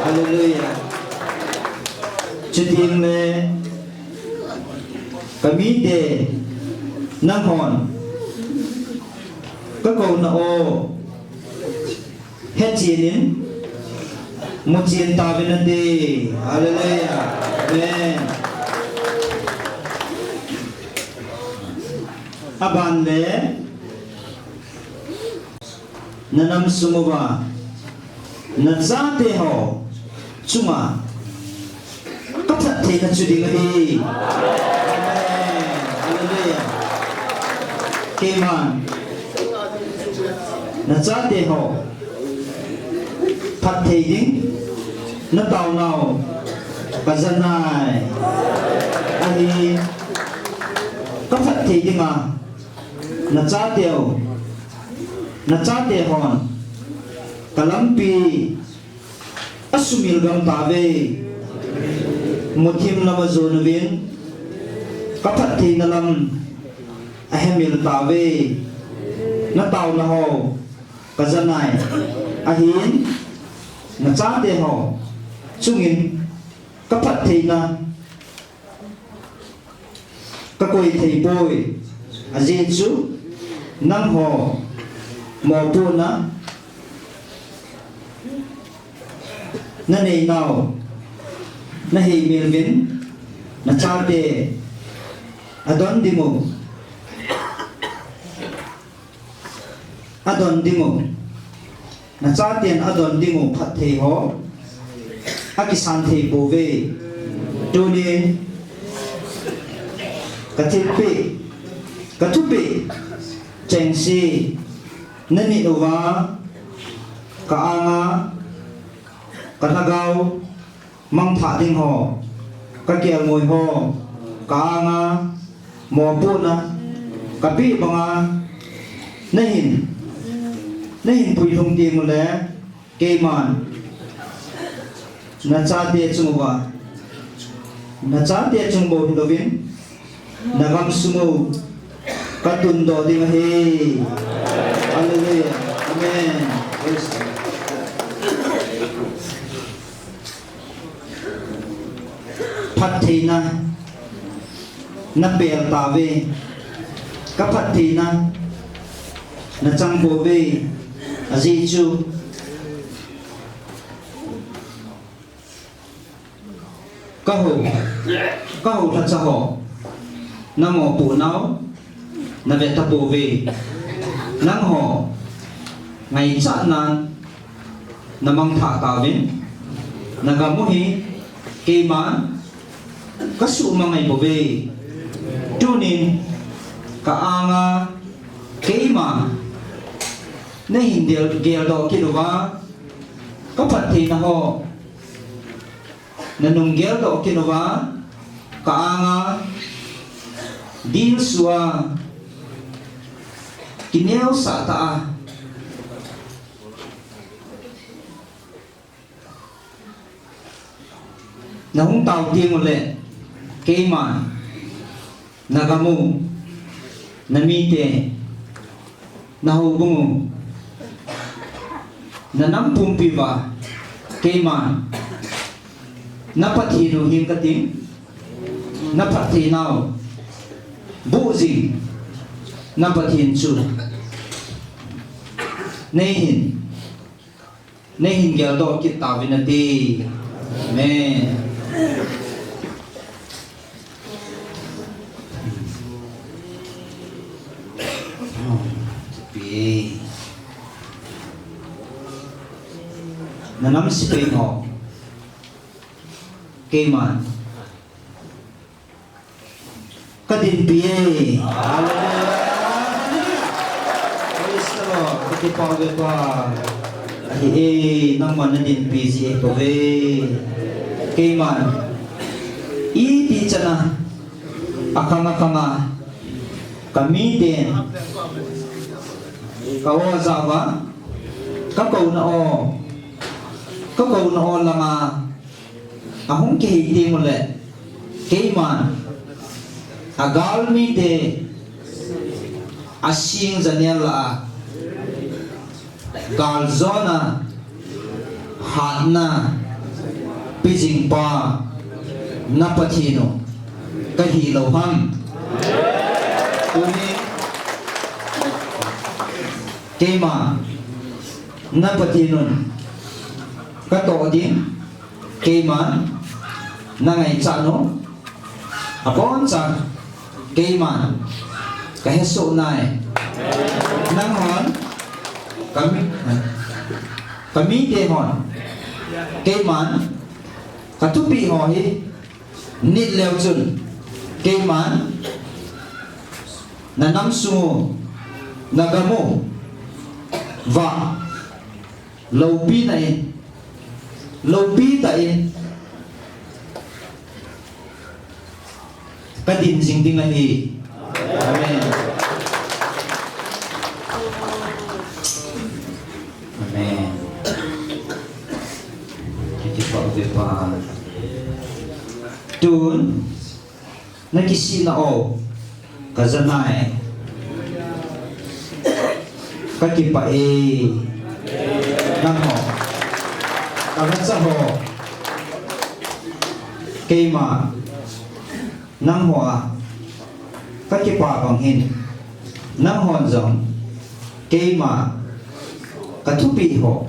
Hallelujah. Chiding le kami de nang hon. Ka ko na o het jinin mutin ta benande. Hallelujah. Amen. Aban le nanam sumuwa nazate ho chuma katha the na chudi ngi hallelujah keman nazate ho phat the ding na taw nau kazanai ani katha the ding a na cha te hon kalampi asumil gam tabe muthim lama zonwin kaphat thi nalam ahemil tabe na taw na ho kazanai ahin na cha te ho chungin kaphat thi na ka koi thei boy Ajeju nang ho mo tu na nei nào na hi milvin na cha de adon dimo na cha tiền adon dimo phat the ho akisan the bo ve tu ni ka Katupi cengsi nani uwa kaanga kanagaw mang tha ding ho kakial ngoi ho kaanga mo pu na kapi banga nahin pui thong ti mo le ke man na cha te chungwa na cha te chungbo lovin nagam sumu katun do ding hi hallelujah amen phat thi na bel ta ve ka phat thi na chang bo ve aji chu ka ho tha cha ho na mo pu nau na ve ta bo ve nang ho ngày cha nan na mang tha ta vin na ga mo hi ke man ka su ma ngai bo ve tu nin ka anga ke ma na hin del gel do ki do wa ka phat thi na ho na nung gel do ki do wa ka anga dil suwa kineo sa ta na hung tao tieng mo le ke ma nagamu namite na hubungu na nampumpi ba ke ma napathino him kating napathinaw bu gì na pathin chu nei hin gel do ki ta vinati me pi nanam sipai no keman kadin pi cái bao giờ qua thì năm mà nó điện bị gì có về cái mà ý đi chân à akang kami din kawa zawa kakau na o lang ahong kihiti mo le cái mà agal mi de asing zaniel la galzona hatna pijing pa napatino kahilaw ham uni kema napatinon kato din kema nangai chano apon sa kema kaheso nai nanghon kami tehon keman katupi hohi nit leo chun keman nanam su nagamu va lopi tai kadin sing ding lahi amen amen kita berdoa tun nakisi na o kazanai kakipa nang ho kagatsa ho keima nang ho kakipa bang hin nang hon zong keima katupi ho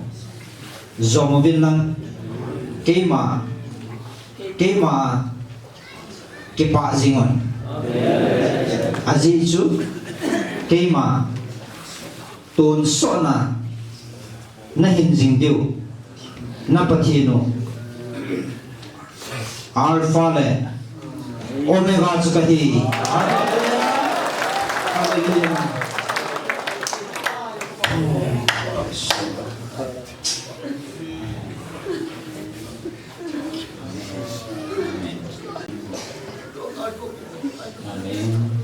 zomovin lang keima kipa zingon azizu keima tun sona na hinjing diu na pathino alpha le omega chukahi hallelujah amen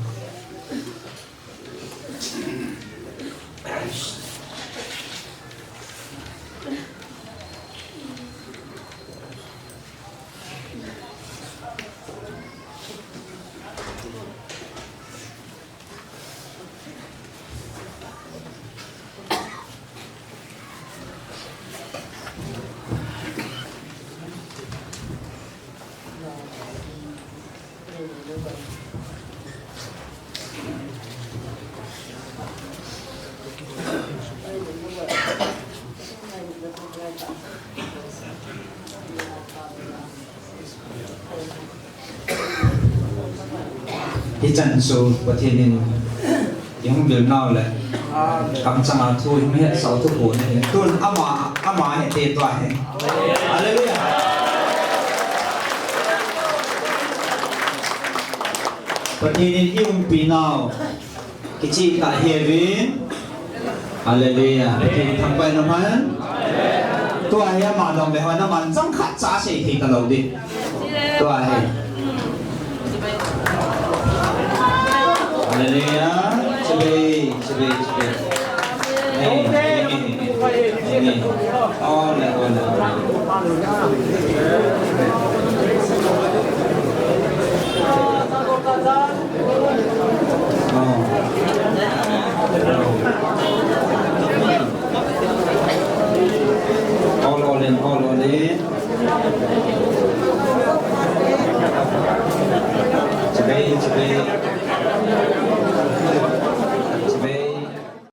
chân số có thể nên những điều nào là cầm chăng thôi mới hết sáu thuốc bổ này tuôn ama hệ tê toại Hallelujah có thể nên yêu pin nào cái chị tại heaven Hallelujah thì thằng bay nó hắn tôi ai mà đồng về hỏi nó mà chẳng khát giá sẽ thì cả đầu đi tôi ai Hallelujah. Cepat. Ini. Oh. All in.